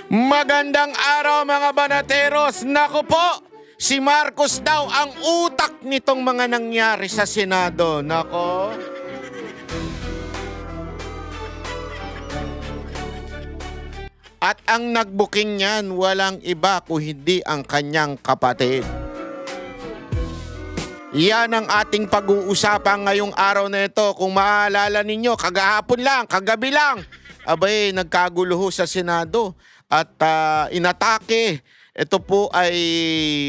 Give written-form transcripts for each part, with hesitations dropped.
Magandang araw mga banateros. Naku po, si Marcos daw ang utak nitong mga nangyari sa Senado. Nako. At ang nagbuking niyan, walang iba kung hindi ang kanyang kapatid. Yan ang ating pag-uusapan ngayong araw na ito. Kung maalala ninyo, kagahapon lang, kagabi lang, abay, nagkagulo ho sa Senado at inatake. Ito po ay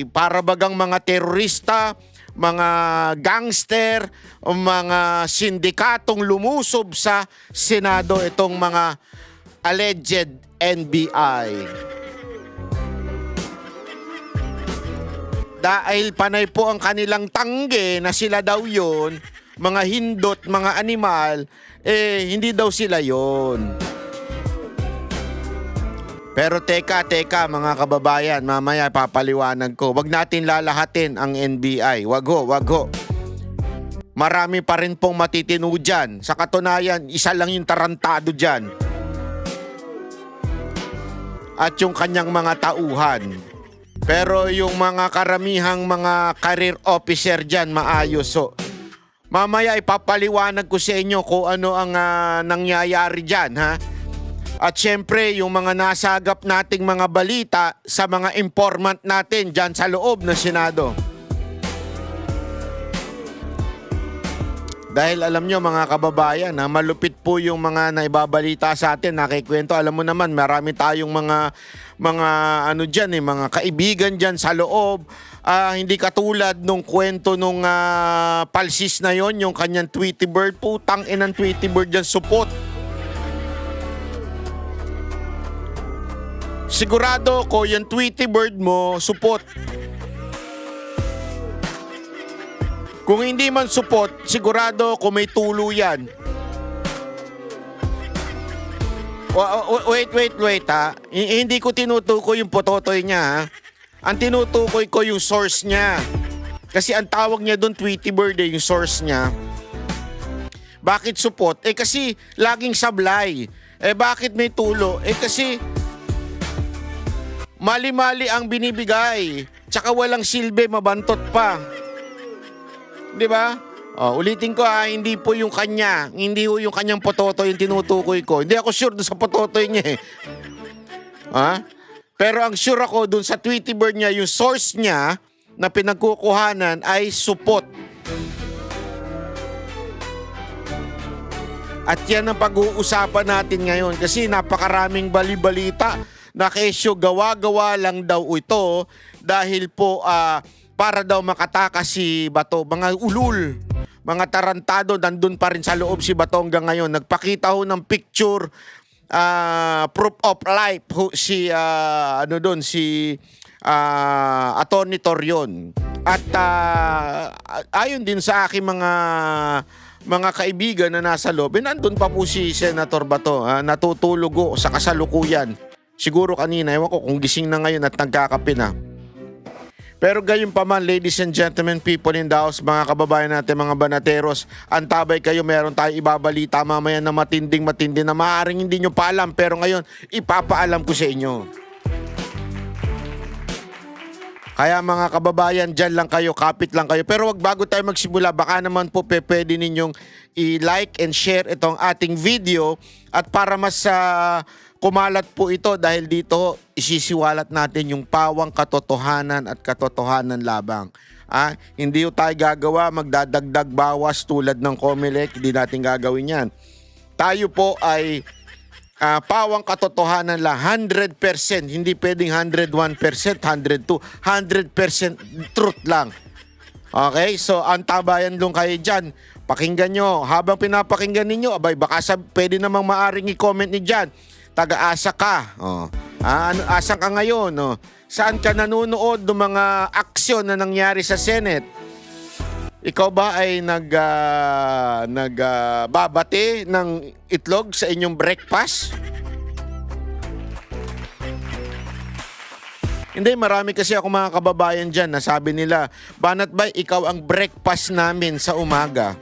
para bagang mga terorista, mga gangster, mga sindikatong lumusob sa Senado, itong mga alleged NBI. Dahil panay po ang kanilang tangge na sila daw yon, mga hindot, mga animal, hindi daw sila yon. Pero teka mga kababayan, mamaya papaliwanag ko. Wag natin lalahatin ang NBI. Wag ho. Marami pa rin pong matitino dyan. Sa katunayan, isa lang yung tarantado dyan. At yung kanyang mga tauhan. Pero yung mga karamihang mga career officer dyan, maayos. So, mamaya ipapaliwanag ko sa inyo kung ano ang nangyayari dyan, ha? At syempre, yung mga nasagap nating mga balita sa mga informant natin dyan sa loob ng Senado. Dahil alam nyo mga kababayan, malupit po yung mga naibabalita sa atin, nakikwento. Alam mo naman, marami tayong mga ano dyan, mga kaibigan dyan sa loob. Hindi katulad nung kwento nung palsis na yon, yung kanyang Tweety Bird. Putang inang Tweety Bird dyan, supot. Sigurado ko yung Tweety Bird mo, supot. Kung hindi man support, sigurado kung may tulo yan. Wait ha. Hindi ko tinutukoy yung pototoy niya ha. Ang tinutukoy ko yung source niya. Kasi ang tawag niya doon Tweety Bird yung source niya. Bakit support? Kasi laging sablay. Bakit may tulo? Kasi mali-mali ang binibigay. Tsaka walang silbi, mabantot pa. Di ba? Ulitin ko hindi po yung kanya. Hindi po yung kanyang pototoy yung tinutukoy ko. Hindi ako sure doon sa pototoy niya Pero ang sure ako doon sa Tweety Bird niya, yung source niya na pinagkukuhanan ay supot. At yan ang pag-uusapan natin ngayon kasi napakaraming balibalita na kesyo gawa-gawa lang daw ito dahil po para daw makatakas si Bato. Mga ulul, mga tarantado, nandun pa rin sa loob si Bato hanggang ngayon. Nagpakita ho ng picture, proof of life si Atty. Torion. At ayon din sa aking mga kaibigan na nasa loob, nandun pa po si Senator Bato, natutulog sa kasalukuyan. Siguro kanina, ewan ko kung gising na ngayon at nagkakape na. Pero gayon pa man, ladies and gentlemen, people in the house, mga kababayan natin, mga banateros, antabay kayo, meron tayong ibabalita mamaya na matindi na maaaring hindi nyo pa alam, pero ngayon, ipapaalam ko sa inyo. Kaya mga kababayan, dyan lang kayo, kapit lang kayo. Pero wag bago tayo magsimula, baka naman po pwede ninyong i-like and share itong ating video at para mas kumalat po ito dahil dito isisiwalat natin yung pawang katotohanan at katotohanan labang. Hindi tayo gagawa, magdadagdag bawas tulad ng COMELEC, hindi natin gagawin yan. Tayo po ay pawang katotohanan lang, 100%, hindi pwedeng 101%, 102%, 100% truth lang. Okay, so antabayan lang kayo dyan. Pakinggan nyo, habang pinapakinggan ninyo, abay baka pwede namang maaring i-comment ni dyan. Taga-asa ka. Asan ka ngayon? Saan ka nanonood ng mga aksyon na nangyari sa Senate? Ikaw ba ay nagbabate ng itlog sa inyong breakfast? Hindi, marami kasi ako mga kababayan dyan na sabi nila, Banat Bay, ikaw ang breakfast namin sa umaga.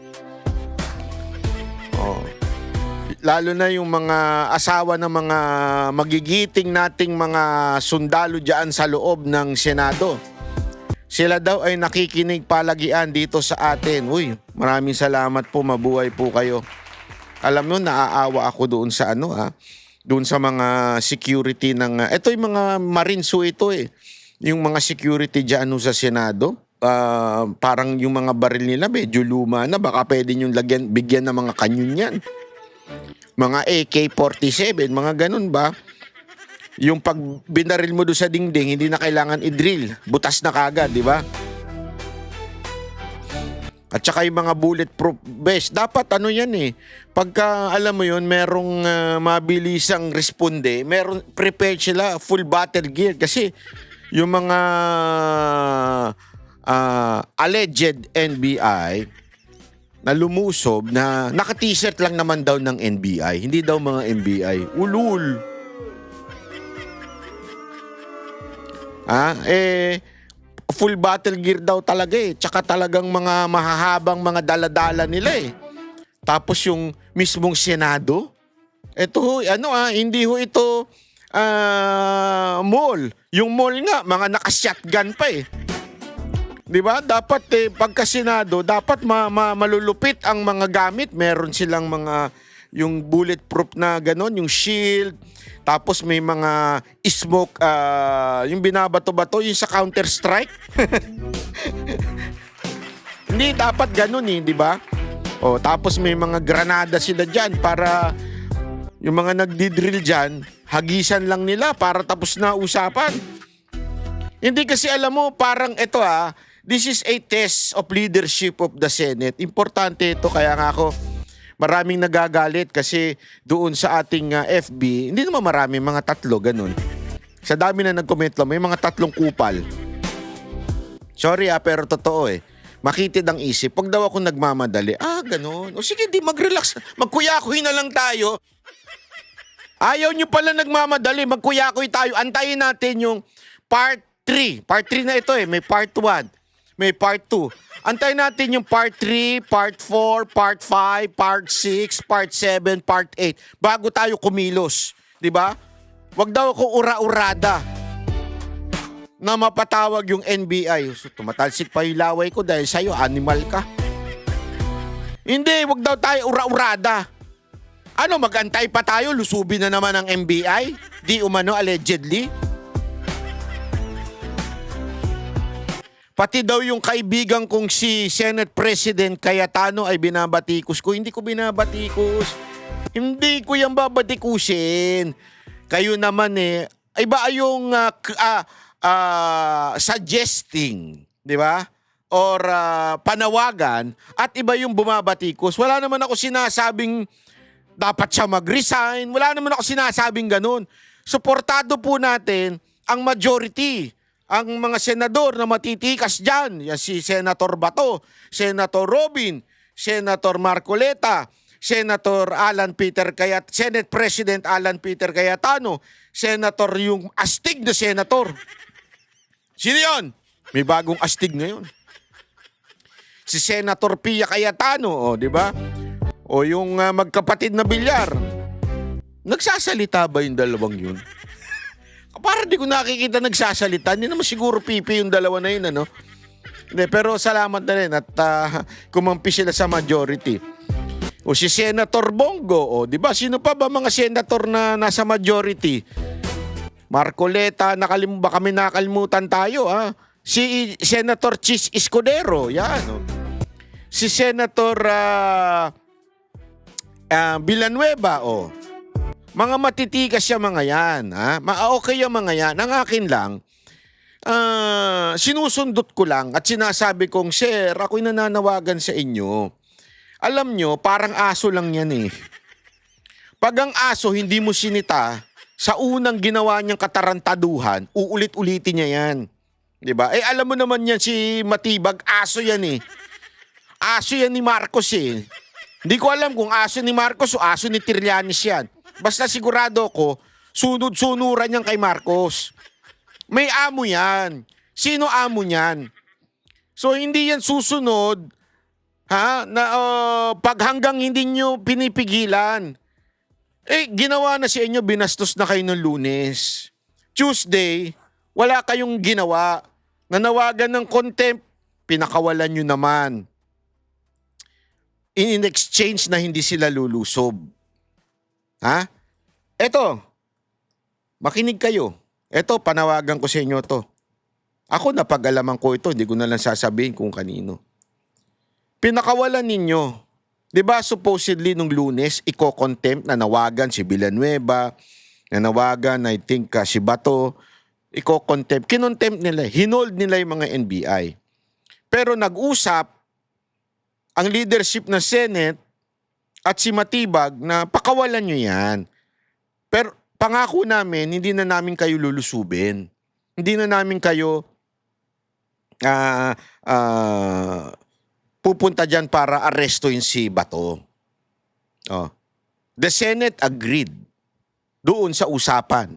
lalo na yung mga asawa ng mga magigiting nating mga sundalo diyan sa loob ng Senado. Sila daw ay nakikinig palagian dito sa atin. Uy, maraming salamat po, mabuhay po kayo. Alam mo, naaawa ako doon sa doon sa mga security ng, ito yung mga Marines ito yung mga security diyan sa Senado. Parang yung mga baril nila medyo luma na, baka pwede nyo bigyan ng mga kanyon yan. Mga AK-47, mga ganun ba? Yung pag binaril mo doon sa dingding, hindi na kailangan i-drill. Butas na kagad, di ba? At saka yung mga bulletproof vest, dapat yan pagka alam mo yun, merong mabilisang responde, prepared sila, full battle gear. Kasi yung mga alleged NBI na lumusob na naka-t-shirt lang naman daw ng NBI, hindi daw mga NBI. Ulul. Full battle gear daw talaga Tsaka talagang mga mahahabang mga daladala nila Tapos yung mismong Senado, ito hindi ito mall. Yung mall nga, mga naka-shotgun pa Di ba? Dapat pagka Senado, dapat malulupit ang mga gamit. Meron silang mga yung bulletproof na ganon, yung shield. Tapos may mga smoke, yung binabato-bato, yung sa Counter-Strike. Hindi dapat ganon di ba? Tapos may mga granada sila dyan para yung mga nagdidrill dyan, hagisan lang nila para tapos na usapan. Hindi kasi alam mo, parang ito this is a test of leadership of the Senate. Importante ito, kaya nga ako maraming nagagalit kasi doon sa ating FB, hindi naman marami, mga 3, ganun. Sa dami na nag-comment lang, may mga 3 kupal. Sorry pero totoo Makitid ang isip. Pag daw ako nagmamadali, ganun. O sige, di mag-relax. Magkuyakoy na lang tayo. Ayaw nyo pala nagmamadali, magkuyakoy tayo. Antayin natin yung part 3. Part 3 na ito may part 1. May part 2. Antayin natin yung part 3, part 4, part 5, part 6, part 7, part 8. Bago tayo kumilos. Di ba? Wag daw ako ura-urada na mapatawag yung NBI. So, tumatalsik pa yung laway ko dahil sa'yo, animal ka. Hindi, wag daw tayo ura-urada. Magantay pa tayo? Lusubin na naman ang NBI? Di umano, allegedly? Pati daw yung kaibigan kong si Senate President Cayetano ay binabatikos ko. Hindi ko binabatikos. Hindi ko yan babatikusin. Kayo naman iba yung suggesting, di ba? Or panawagan at iba yung bumabatikos. Wala naman ako sinasabing dapat siya mag-resign. Wala naman ako sinasabing ganun. Suportado po natin ang majority. Ang mga senador na matitikas dyan, si Senator Bato, Senator Robin, Senator Marcoleta, Senator Alan Peter Senate President Alan Peter Cayetano, Senator yung astig na senator. Sino yun? May bagong astig ngayon. Si Senator Pia Cayetano, di ba? O yung magkapatid na Bilyar. Nagsasalita ba yung dalawang yun? Para di ko nakikita nagsasalita. Hindi naman siguro pipi yung dalawa na yun, Hindi, pero salamat na rin at kumampi sila sa majority. O si Senator Bongo, di ba? Sino pa ba mga senator na nasa majority? Marcoleta, ba kami nakalimutan tayo, Si Senator Chis Escudero, yan. Si Senator Villanueva, Mga matitikas siya mga yan. Okay yung mga yan. Ang akin lang, sinusundot ko lang at sinasabi kong, Sir, ako'y nananawagan sa inyo. Alam nyo, parang aso lang yan Pag ang aso hindi mo sinita, sa unang ginawa niyang katarantaduhan, uulit-ulitin niya yan. Diba? Alam mo naman yan si Matibag, aso yan Aso yan ni Marcos Hindi ko alam kung aso ni Marcos o aso ni Trillanes yan. Basta sigurado ko, sunod-sunuran yan kay Marcos. May amo yan. Sino amo niyan? So hindi yan susunod, na pag hanggang hindi nyo pinipigilan. Ginawa na sa inyo, binastos na kayo ng Lunes. Tuesday, wala kayong ginawa. Nanawagan ng contempt, pinakawalan nyo naman. In exchange na hindi sila lulusob. Ha? Eto, makinig kayo. Eto, panawagan ko sa inyo to. Ako napag-alaman ko ito, hindi ko na lang sasabihin kung kanino. Pinakawalan ninyo. 'Di ba supposedly nung Lunes, iko-contempt, nanawagan si Villanueva, nanawagan I think si Bato, iko-contempt. Kinontempt nila, hinold nila yung mga NBI. Pero nag-usap ang leadership ng Senate at si Matibag na pakawalan nyo yan. Pero pangako namin, hindi na namin kayo lulusubin. Hindi na namin kayo pupunta dyan para arestuin si Bato. Oh. The Senate agreed doon sa usapan.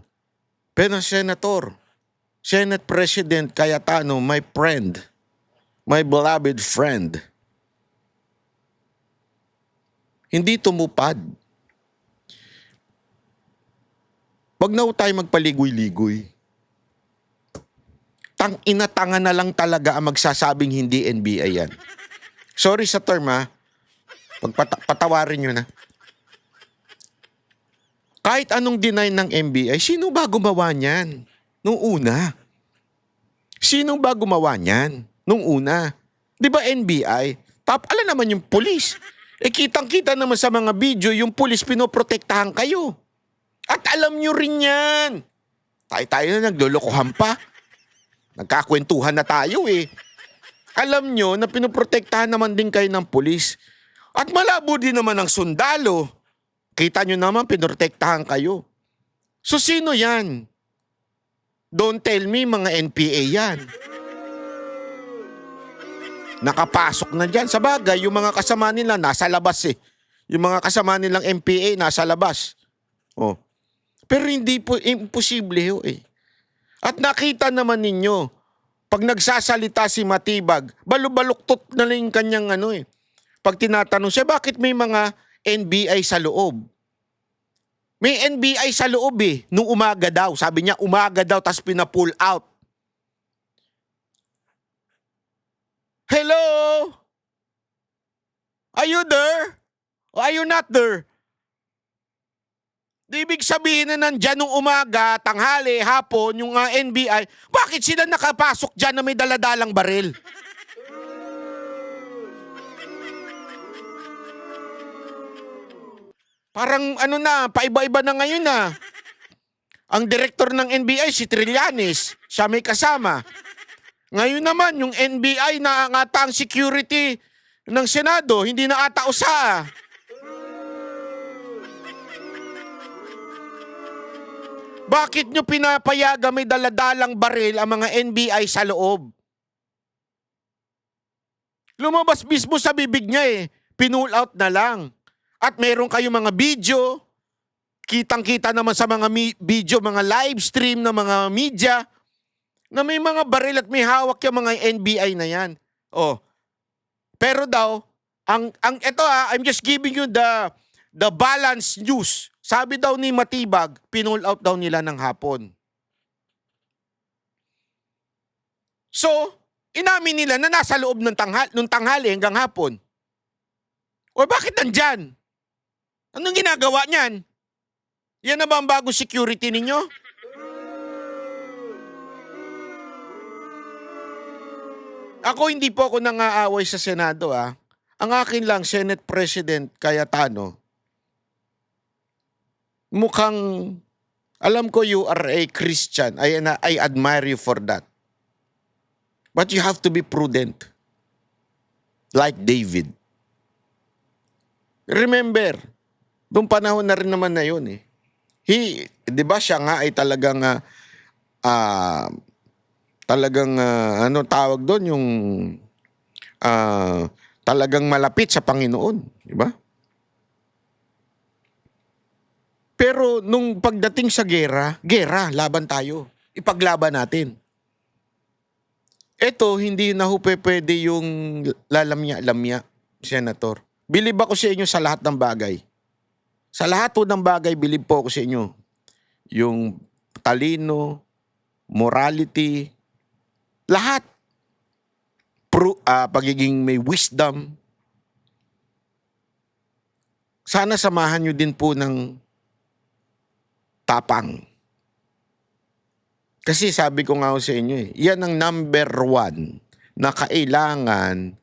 Pero Senator, Senate President Cayetano, my friend, my beloved friend, hindi tumupad. Wag na tayo magpaligoy-ligoy. Tang-inatanga na lang talaga ang magsasabing hindi NBI yan. Sorry sa term ha. Patawarin nyo na. Kahit anong deny ng NBI, sino ba gumawa niyan? Nung una. Sino ba gumawa niyan? Nung una. Di ba NBI? Alam naman yung pulis. Kitang-kita naman sa mga video, yung pulis pinoprotektahan kayo. At alam nyo rin yan. Tayo na naglolokohan pa. Nagkakwentuhan na tayo eh. Alam nyo na pinoprotektahan naman din kayo ng pulis. At malabo din naman ang sundalo. Kita nyo naman, pinoprotektahan kayo. So sino yan? Don't tell me mga NPA yan. Nakapasok na dyan. Sa bagay, yung mga kasama nila nasa labas eh. Yung mga kasama nilang NPA nasa labas. Oh. Pero hindi po imposible ho eh. At nakita naman ninyo, pag nagsasalita si Matibag, balubaluktot na lang yung kanyang Pag tinatanong siya, bakit may mga NBI sa loob? May NBI sa loob eh, nung umaga daw. Sabi niya, umaga daw, tas pina-pull out. Hello? Are you there? Or are you not there? Ibig sabihin na nandyan nung umaga, tanghali, hapon, yung NBI, bakit sila nakapasok dyan na may daladalang baril? Parang paiba-iba na ngayon na. Ang direktor ng NBI, si Trillanes, siya may kasama. Ngayon naman, yung NBI na ata ang security ng Senado, hindi na ata usa. Bakit nyo pinapayaga may daladalang baril ang mga NBI sa loob? Lumabas mismo sa bibig niya eh. Pinull out na lang. At meron kayong mga video, kitang-kita naman sa mga video, mga live stream ng mga media, na may mga baril at may hawak yung mga NBI na yan. Oh. Pero daw, I'm just giving you the balance news. Sabi daw ni Matibag, pinull out daw nila ng hapon. So, inamin nila na nasa loob ng tanghali hanggang hapon. O bakit nandyan? Anong ginagawa niyan? Yan na ba ang bagong security ninyo? Ako hindi po ako nangaaway sa Senado ah. Ang akin lang, Senate President Cayetano, mukhang, alam ko you are a Christian. I admire you for that. But you have to be prudent. Like David. Remember, doong panahon na rin naman na yun eh. Di ba siya nga ay talagang, ano tawag doon, yung talagang malapit sa Panginoon. Di ba? Pero nung pagdating sa gera, laban tayo. Ipaglaban natin. Ito, hindi na ho pwede yung lalamya-lamya, Senator. Bilib ako sa inyo sa lahat ng bagay. Sa lahat po ng bagay, believe po ako sa inyo. Yung talino, morality, lahat. Pagiging may wisdom. Sana samahan nyo din po ng tapang. Kasi sabi ko nga sa inyo yan ang number 1 na kailangan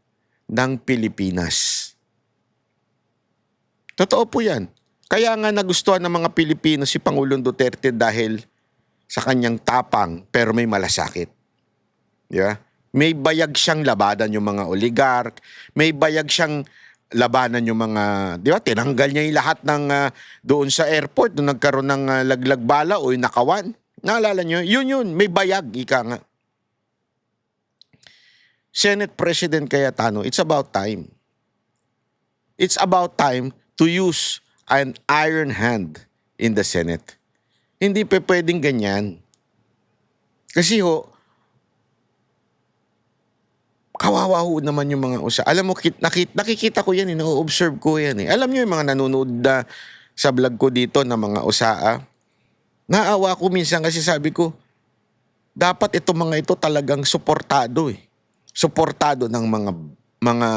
ng Pilipinas. Totoo po yan. Kaya nga nagustuhan ng mga Pilipino si Pangulong Duterte dahil sa kanyang tapang pero may malasakit. Yeah? May bayag siyang labanan yung mga oligark, may bayag siyang labanan yung mga, di ba, tinanggal niya yung lahat ng doon sa airport, doon nagkaroon ng laglag bala o yung nakawan. Naalala niyo? Yun, may bayag, ika nga. Senate President Cayetano, it's about time. It's about time to use an iron hand in the Senate. Hindi pa pwedeng ganyan. Kasi kawawa ho naman yung mga Alam mo, nakikita ko yan, na-observe ko yan. Alam niyo yung mga nanonood na sa vlog ko dito na mga usaa. Naawa ko minsan kasi sabi ko, dapat itong mga ito talagang suportado Suportado ng mga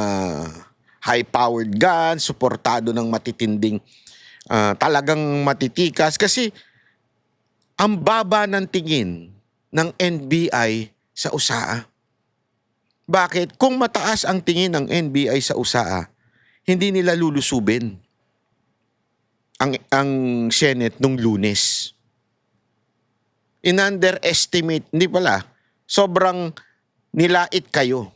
high-powered guns, suportado ng matitinding, talagang matitikas. Kasi ang baba ng tingin ng NBI sa USAA. Bakit? Kung mataas ang tingin ng NBI sa USAA, hindi nila lulusubin ang Senate nung Lunes. In-underestimate, hindi pala, sobrang nilait kayo.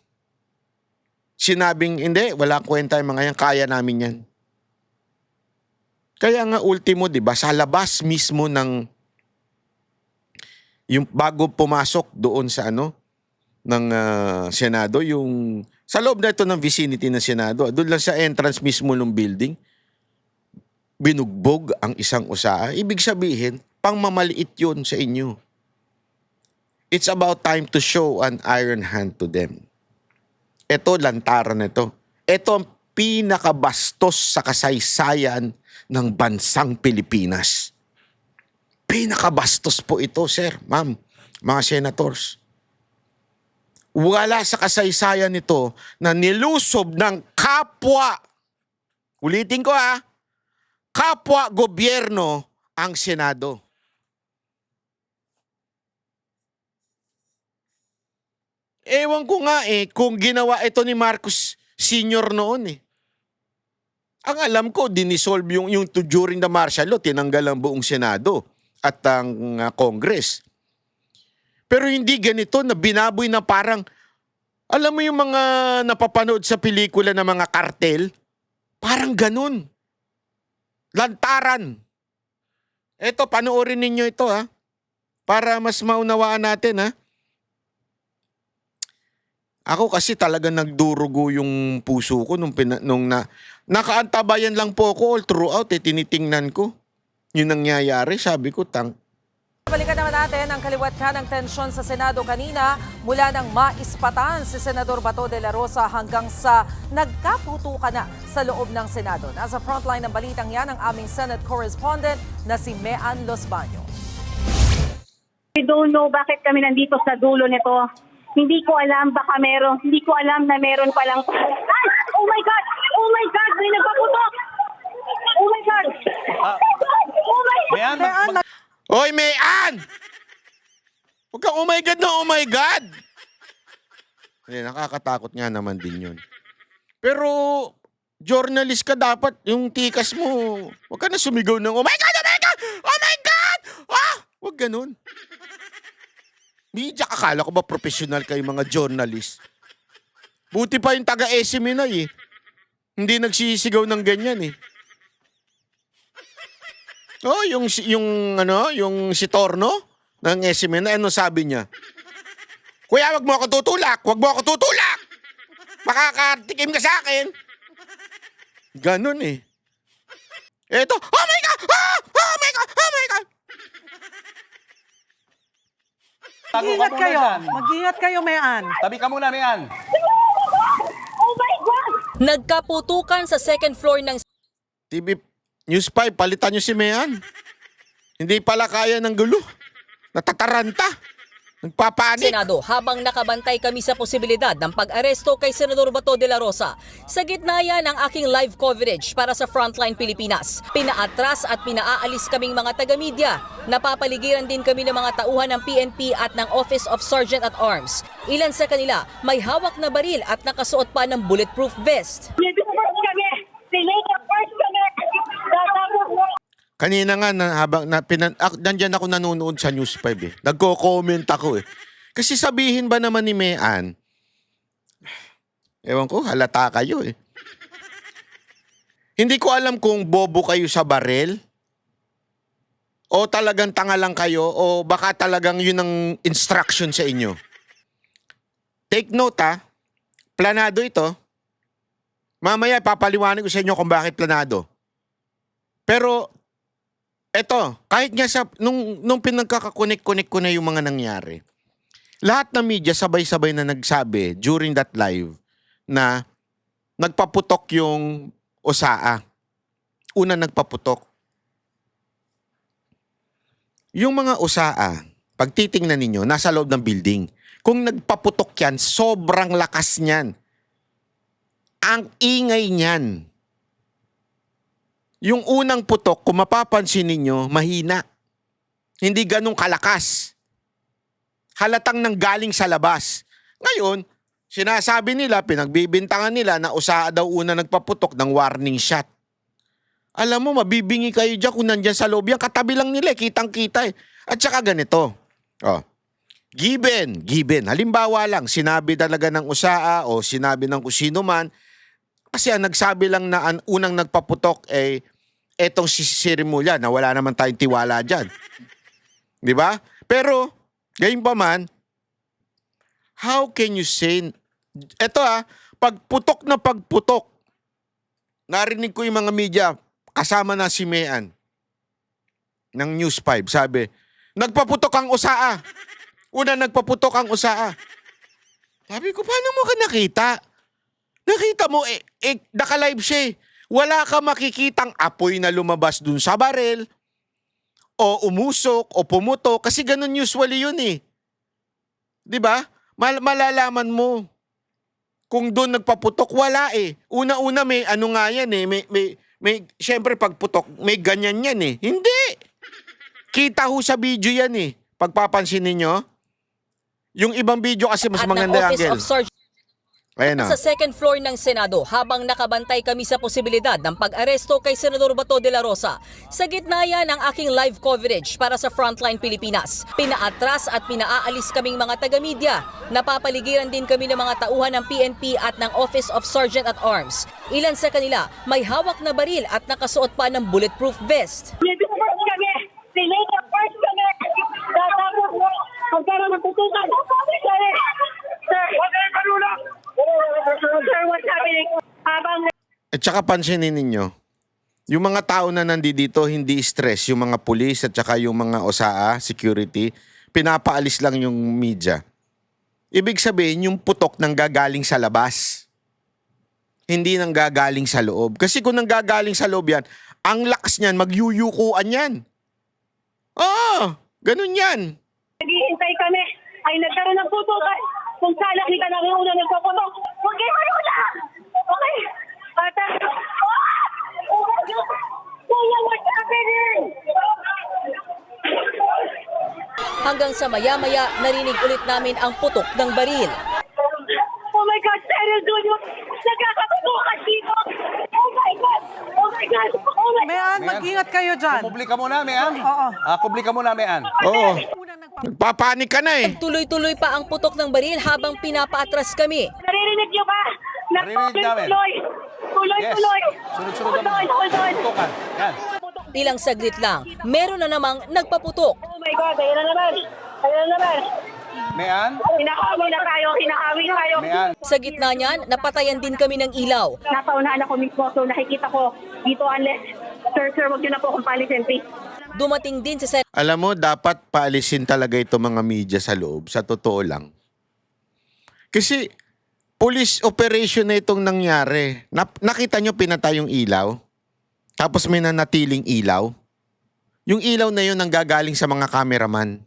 Sinabing, hindi, wala kwenta yung mga yan, kaya namin yan. Kaya nga ultimo, di ba, sa labas mismo ng, yung bago pumasok doon sa ng Senado, yung sa loob na ito ng vicinity ng Senado, doon lang sa entrance mismo ng building, binugbog ang isang USAA. Ibig sabihin, pangmamaliit yun sa inyo. It's about time to show an iron hand to them. Ito, lantaran ito. Ito ang pinakabastos sa kasaysayan ng bansang Pilipinas. Pinakabastos po ito, sir, ma'am, mga senators. Wala sa kasaysayan nito na nilusob ng kapwa, ulitin ko kapwa gobyerno ang Senado. Ewan ko nga kung ginawa ito ni Marcos Sr. noon Ang alam ko, dinisolve yung during the martial law, tinanggal ang buong Senado at ang Congress. Pero hindi ganito na binaboy na parang, alam mo yung mga napapanood sa pelikula ng mga kartel? Parang ganun. Lantaran. Eto, panoorin ninyo ito para mas maunawaan natin Ako kasi talaga nagdurugo yung puso ko nung nakaantabayan lang po ako all throughout tinitingnan ko. Yung nangyayari, sabi ko, Balikan naman natin ang kaliwat ka ng tensyon sa Senado kanina mula nang maispatan si Senador Bato de la Rosa hanggang sa nagkaputukan na sa loob ng Senado. Nasa frontline ng balitang yan ang aming Senate correspondent na si Mean Los Baños. I don't know bakit kami nandito sa dulo nito. Hindi ko alam hindi ko alam na meron palang. Ay! Oh my God! Oh my God! May nagpaputok! Oh my God! Oh my God! Hoy, Mean! Huwag kang oh my God na oh my God! Nakakatakot nga naman din yun. Pero, journalist ka dapat, yung tikas mo, huwag ka na sumigaw ng oh my God! Oh my God! Oh my God! Huwag ganun. Media, akala ko ba professional kayo mga journalist? Buti pa yung taga-SM na Hindi nagsisigaw ng ganyan Oh, yung si Torno ng SM na, ano sabi niya? Kuya, wag mo ako tutulak! Wag mo ako tutulak! Makakatikim ka sa akin! Ganun Eto, oh my God! Oh my God! Oh my God! Mag-ingat kayo. Dyan. Mag-ingat kayo, Mean. Tabi ka muna, Mean. Oh my God! Nagkaputukan sa second floor ng News 5, palitan nyo si Mayan. Hindi pala kaya ng gulo. Natataranta. Nagpapanik. Senado habang nakabantay kami sa posibilidad ng pag-aresto kay Senador Bato de la Rosa. Sa gitna yan ang aking live coverage para sa Frontline Pilipinas. Pinaatras at pinaalis kaming mga taga-media. Napapaligiran din kami ng mga tauhan ng PNP at ng Office of Sergeant at Arms. Ilan sa kanila may hawak na baril at nakasuot pa ng bulletproof vest. Kanina nga, nandyan ako nanonood sa News 5 eh. Nagko-comment ako eh. Kasi sabihin ba naman ni Mayan, ewan ko, halata kayo eh. Hindi ko alam kung bobo kayo sa barel, o talagang tanga lang kayo, o baka talagang yun ang instruction sa inyo. Take note ha, planado ito. Mamaya papaliwanag ko sa inyo kung bakit planado. Pero eto, kahit nga sa, nung pinagkakakunik-kunik ko na yung mga nangyari, lahat ng media sabay-sabay na nagsabi during that live na nagpaputok yung OSAA. Una nagpaputok. Yung mga OSAA, pag titingnan ninyo, nasa loob ng building. Kung nagpaputok yan, sobrang lakas niyan. Ang ingay niyan. Yung unang putok, kung mapapansin ninyo, mahina. Hindi ganun kalakas. Halatang nanggaling sa labas. Ngayon, sinasabi nila, pinagbibintangan nila na OSAA daw una nagpaputok ng warning shot. Alam mo, mabibingi kayo dyan kung nandyan sa loob yan. Katabi lang nila, kitang-kita eh. At saka ganito. Oh. Given. Halimbawa lang, sinabi talaga ng OSAA o sinabi ng kung sino man, kasi ang nagsabi lang na ang unang nagpaputok ay etong si Sirimulya na wala naman tayong tiwala dyan. Di ba? Pero, gayon pa man, how can you say, eto pagputok na pagputok, narinig ko yung mga media, kasama na si Mayan ng News 5, sabi, nagpaputok ang OSAA. Una nagpaputok ang OSAA. Sabi ko, paano mo ka nakita? Nakita mo, naka-live siya eh. Wala ka makikitang apoy na lumabas dun sa barel, o umusok, o pumuto, kasi ganun usually yun eh. Diba? Malalaman mo. Kung dun nagpaputok, wala eh. Una-una may ano nga yan eh, syempre pagputok, may ganyan yan eh. Hindi! Kita ho sa video yan eh. Pagpapansin ninyo, yung ibang video kasi mas At maganda ng yung Office angle. of Sergeant Ayan na. sa second floor ng Senado habang nakabantay kami sa posibilidad ng pag-aresto kay Senador Bato de la Rosa. Sa gitna yan ang aking live coverage para sa Frontline Pilipinas. Pinaatras at pinaalis kaming mga taga-media. Napapaligiran din kami ng mga tauhan ng PNP at ng Office of Sergeant at Arms. Ilan sa kanila may hawak na baril at nakasuot pa ng bulletproof vest. Sir, what's happening? At saka pansinin ninyo, yung mga tao na nandito hindi stress, yung mga pulis at saka yung mga OSAA, security, pinapaalis lang yung media. Ibig sabihin, yung putok nang gagaling sa labas. Hindi nang gagaling sa loob. Kasi kung nang gagaling sa loob yan, ang lakas niyan, magyuyukuan yan. Oo, ganun yan. Naghihintay kami. Ay nagkaroon ng putukan. Kung saan nakita namin una nagpaputok. Huwag kayo marula! Okay. Ata. Oh my God! Kuya, what's happening? Hanggang sa maya-maya narinig ulit namin ang putok ng baril. Oh my God, Cheryl Jr. Nagkakatutukan dito. Oh my God! Oh my God! Oh my God! Mayan, mag-ingat kayo dyan. Publika muna, Mayan. Oo. Publika muna, Mayan. Oo, Una nagpapanik ka na eh. Tuloy-tuloy pa ang putok ng baril habang pinapaatras kami. Naririnig niyo ba? Naririnig namin. Tuloy! Tuloy! Sunod-sunod Hold on, naman. hold on. Tutukan. Yan. Ilang saglit lang, meron na namang nagpaputok. Oh my God, ayun na naman. Ayun na naman. Mayan. Hinakawi na tayo. Mayan. Sa gitna niyan, napatayan din kami ng ilaw. Nasa unahan ako mismo, so nakikita ko dito unless, sir, wag niyo na po akong palisin, please. Dumating din si Alam mo, dapat paalisin talaga ito mga media sa loob, sa totoo lang. Kasi, police operation na itong nangyari. Nakita nyo pinatay yung ilaw? tapos may nanatiling ilaw. Yung ilaw na yun ang gagaling sa mga cameraman.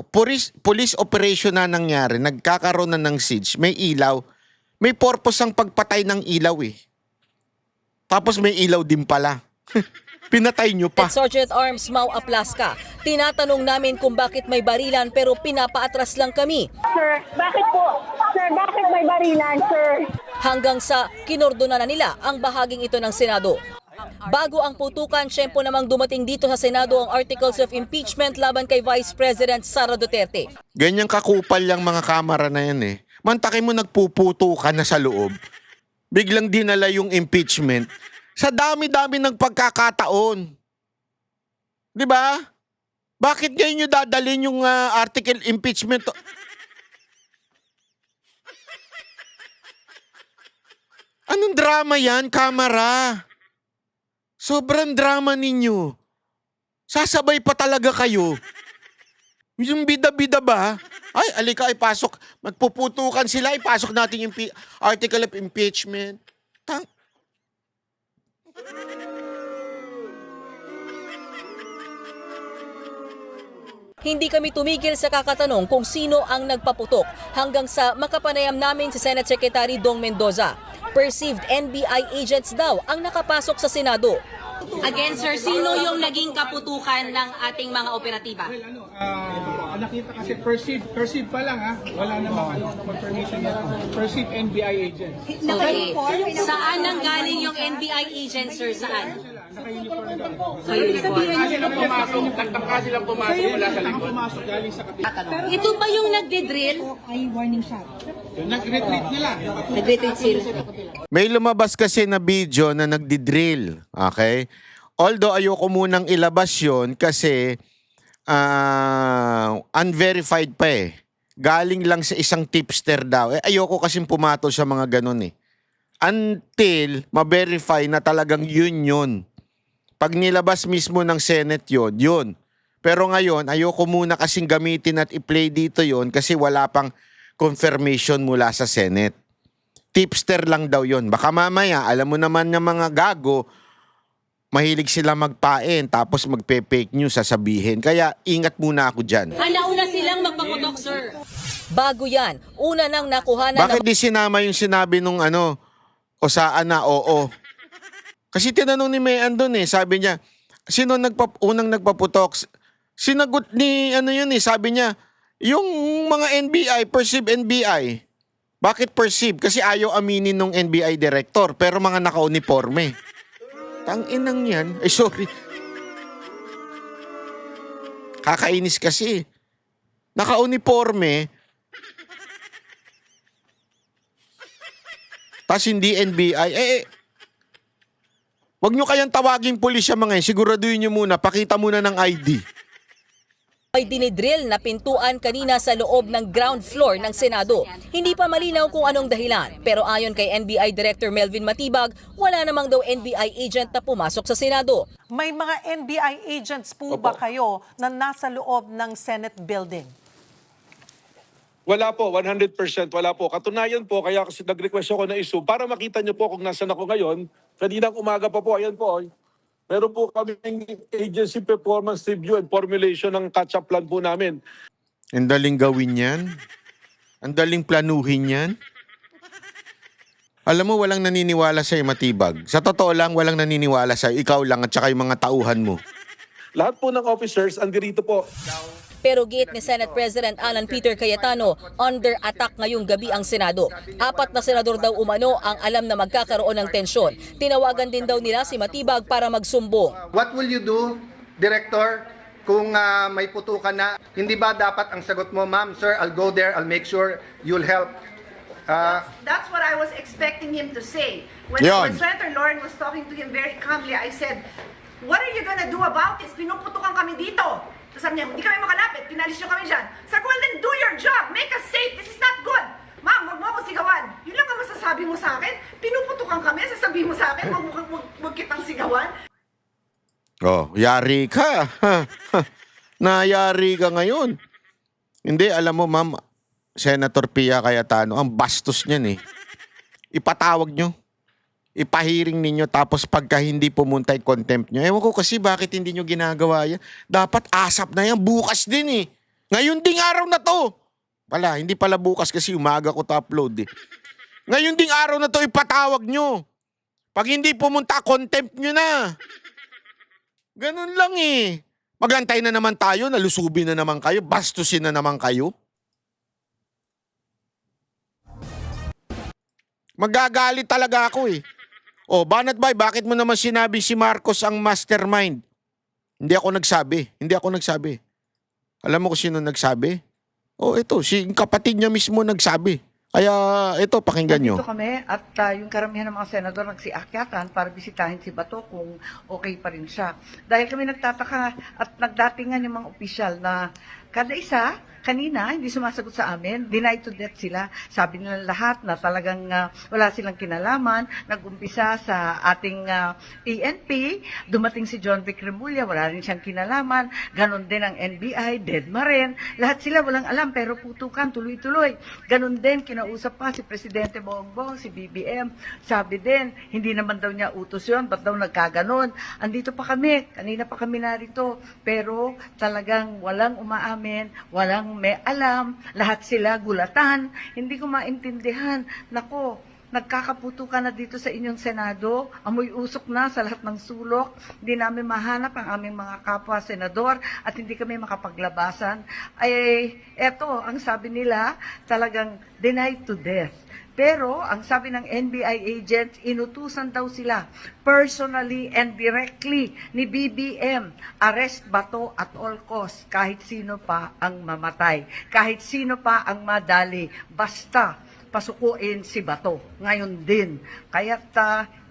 Police operation na nangyari, nagkakaroon na ng siege, may ilaw. May purpose ang pagpatay ng ilaw eh. Tapos may ilaw din pala. Pinatay nyo pa. At Sergeant Arms Mau Aplaska, tinatanong namin kung bakit may barilan pero pinapaatras lang kami. Sir, bakit po? Sir, bakit may barilan, sir? Hanggang sa kinordona na nila ang bahaging ito ng Senado. Bago ang putukan, siyempo namang dumating dito sa Senado ang articles of impeachment laban kay Vice President Sara Duterte. Ganyang kakupal yung mga kamera na yan eh. Mantakin mo nagpuputo ka na sa loob. Biglang dinala yung impeachment. Sa dami-dami ng pagkakataon. Di ba? Bakit ngayon nyo dadalhin yung article impeachment? Anong drama yan, kamera? Sobrang drama ninyo. Sasabay pa talaga kayo. Yung bida-bida ba? Ay, alika, ipasok. Magpuputukan sila, ipasok natin yung article of impeachment. Hindi kami tumigil sa kakatanong kung sino ang nagpaputok hanggang sa makapanayam namin si Senate Secretary Dong Mendoza. Perceived NBI agents daw ang nakapasok sa Senado. Again, sir, sino yung naging kaputukan ng ating mga operatiba? Nakita kasi perceived pa lang ha. Wala namang confirmation na perceived NBI agents. Okay. Saan nang galing yung NBI agents, sir? Saan? Naka-uniform daw. Sa uniform. Kasi lang pumasok, tagtaka silang pumasok mula sa likod. Pumasok galing sa kapit. Ito ba yung nagde-drill? Nag-retreat nila. Nagde-drill sila. May lumabas kasi na video na nagdi-drill. Okay? Although ayoko munang ilabas yun kasi unverified pa eh. Galing lang sa isang tipster daw. Ayoko kasing pumatol sa mga ganun eh. Until ma-verify na talagang yun. Pag nilabas mismo ng Senate yun. Pero ngayon, ayoko muna kasing gamitin at i-play dito yun kasi wala pang confirmation mula sa Senate. Tipster lang daw yun. Baka mamaya, alam mo naman ng mga gago, mahilig sila magpain tapos magpe-fake news sasabihin. Kaya ingat muna ako dyan. Nauna silang magpaputok, sir. Bago yan, una nang nakuhanan Bakit di sinama yung sinabi nung Osaan na oo? Kasi tinanong ni Mayan doon eh, sabi niya, sino unang nagpaputok? Sinagot ni yun eh, sabi niya, yung mga NBI, perceived NBI. Bakit perceived? Kasi ayaw aminin ng NBI director, pero mga naka-uniforme. Tang-inang yan. Ay, sorry. Kakainis kasi. Naka-uniforme, tas hindi NBI. Wag nyo kayang tawaging pulisya mga yun. Siguraduhin nyo muna, pakita muna ng ID. ay dinidrill na pintuan kanina sa loob ng ground floor ng Senado. Hindi pa malinaw kung anong dahilan, pero ayon kay NBI Director Melvin Matibag, wala namang daw NBI agent na pumasok sa Senado. May mga NBI agents po ba kayo na nasa loob ng Senate building? Wala po, 100% wala po. Katunayan po, kaya kasi nag-request ako na issue para makita nyo po kung nasan ako ngayon. Kaninang umaga pa po, ayan po. Meron po kami agency performance review and formulation ng catch-up plan po namin. Ang daling gawin yan. Ang daling planuhin yan. Alam mo, walang naniniwala sa'yo, Matibag. Sa totoo lang, walang naniniwala sa'yo. Ikaw lang at saka yung mga tauhan mo. Lahat po ng officers, andirito po. Pero giit ni Senate President Alan Peter Cayetano, under attack ngayong gabi ang Senado. 4 na senador daw umano ang alam na magkakaroon ng tensyon. Tinawagan din daw nila si Matibag para magsumbong. What will you do, Director, kung may putukan na? Hindi ba dapat ang sagot mo, ma'am, sir, I'll go there, I'll make sure you'll help. That's what I was expecting him to say. When Senator Lauren was talking to him very calmly, I said, what are you gonna do about this? Pinuputukan kami dito. Tapos sabi niya, hindi kami makalapit, pinalis nyo kami dyan. Sabi ko, well then do your job, make us safe, this is not good. Ma'am, wag mo ako sigawan. Yun lang ang masasabi mo sa akin. Pinuputukan kami, sasabihin mo sa akin, wag kitang sigawan. Oh, yari ka. Nayari ka ngayon. Hindi, alam mo, ma'am, Senator Pia Cayetano, ang bastos niyan eh. Ipatawag nyo. ipahiring ninyo tapos pagka hindi pumunta yung contempt nyo. Ewan ko kasi bakit hindi nyo ginagawa yan. Dapat asap na yan. Bukas din eh. Ngayon ding araw na to. Wala, hindi pala bukas kasi umaga ko to upload eh. Ngayon ding araw na to ipatawag nyo. Pag hindi pumunta, contempt nyo na. Ganun lang eh. Magantay na naman tayo, nalusubin na naman kayo, bastusin na naman kayo. Magagalit talaga ako eh. O, Banat Bay, bakit mo naman sinabi si Marcos ang mastermind? Hindi ako nagsabi. Alam mo kung sino nagsabi? O, ito, si kapatid niya mismo nagsabi. Kaya, ito, pakinggan nyo. Dito kami at yung karamihan ng mga senador nagsiakyatan para bisitahin si Bato kung okay pa rin siya. Dahil kami nagtataka at nagdatingan yung mga opisyal na kada isa, kanina, hindi sumasagot sa amin, denied to death sila. Sabi nila lahat na talagang wala silang kinalaman. Nag-umpisa sa ating PNP, dumating si John Vic Remulla, wala rin siyang kinalaman. Ganon din ang NBI, Dedma rin. Lahat sila walang alam pero putukan, tuloy-tuloy. Ganon din, kinausap pa si Presidente Bongbong, si BBM. Sabi din, hindi naman daw niya utos yun, ba't daw nagkaganon? Andito pa kami, kanina pa kami narito. Pero talagang walang umaamin, walang may alam, lahat sila gulatan. Hindi ko maintindihan. Nako, nagkakaputukan na dito sa inyong Senado, amoy usok na sa lahat ng sulok, hindi namin mahanap ang aming mga kapwa senador at hindi kami makapaglabasan. Ay, eto, ang sabi nila, talagang denied to death. Pero, ang sabi ng NBI agents, inutusan daw sila personally and directly ni BBM, arrest Bato at all costs, kahit sino pa ang mamatay, kahit sino pa ang madali, basta pasukuin si Bato. Ngayon din. Kaya't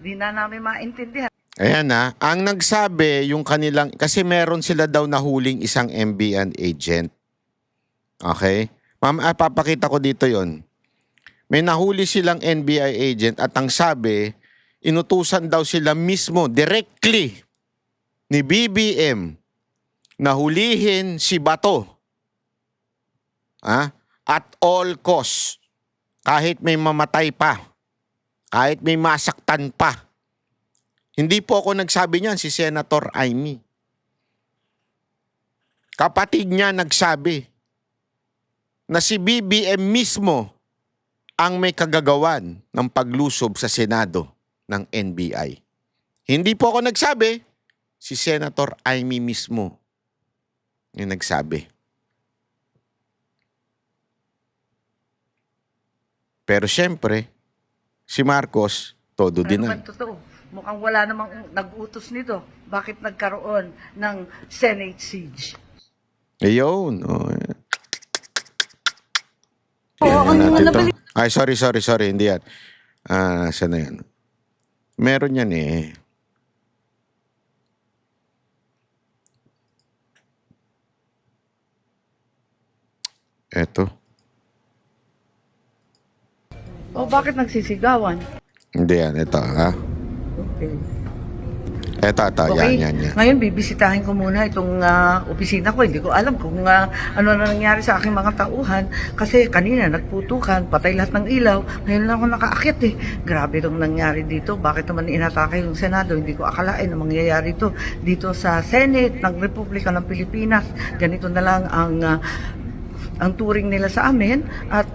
di na namin maintindihan. Ayan na, ang nagsabi yung kanilang, kasi meron sila daw nahuling isang MBN agent. Okay? Ma'am, papakita ko dito yon. May nahuli silang NBI agent at ang sabi, inutusan daw sila mismo directly ni BBM na hulihin si Bato. At all costs. Kahit may mamatay pa. Kahit may masaktan pa. Hindi po ako nagsabi niyan, si Senator Amy. Kapatid niya nagsabi na si BBM mismo ang may kagagawan ng paglusob sa Senado ng NBI. Hindi po ako nagsabi, si Senator Amy mismo yung nagsabi. Pero syempre, si Marcos, todo din Ano totoo? Mukhang wala namang nag-utos nito. Bakit nagkaroon ng Senate siege? Ayun. Yan natin to. Ay, sorry. Hindi yan. Saan na yan? Meron yan eh. Eto. Bakit nagsisigawan? Hindi yan. Ito, ha? Okay. Eto. Okay. Yan. Ngayon, bibisitahin ko muna itong opisina ko. Hindi ko alam kung ano na nangyari sa aking mga tauhan. Kasi kanina, nagputukan, patay lahat ng ilaw. Ngayon lang ako nakaakit eh. Grabe itong nangyari dito. Bakit naman inatake yung Senado? Hindi ko akalain na mangyayari ito. Dito sa Senate ng Republika ng Pilipinas. Ganito na lang ang turing nila sa amin at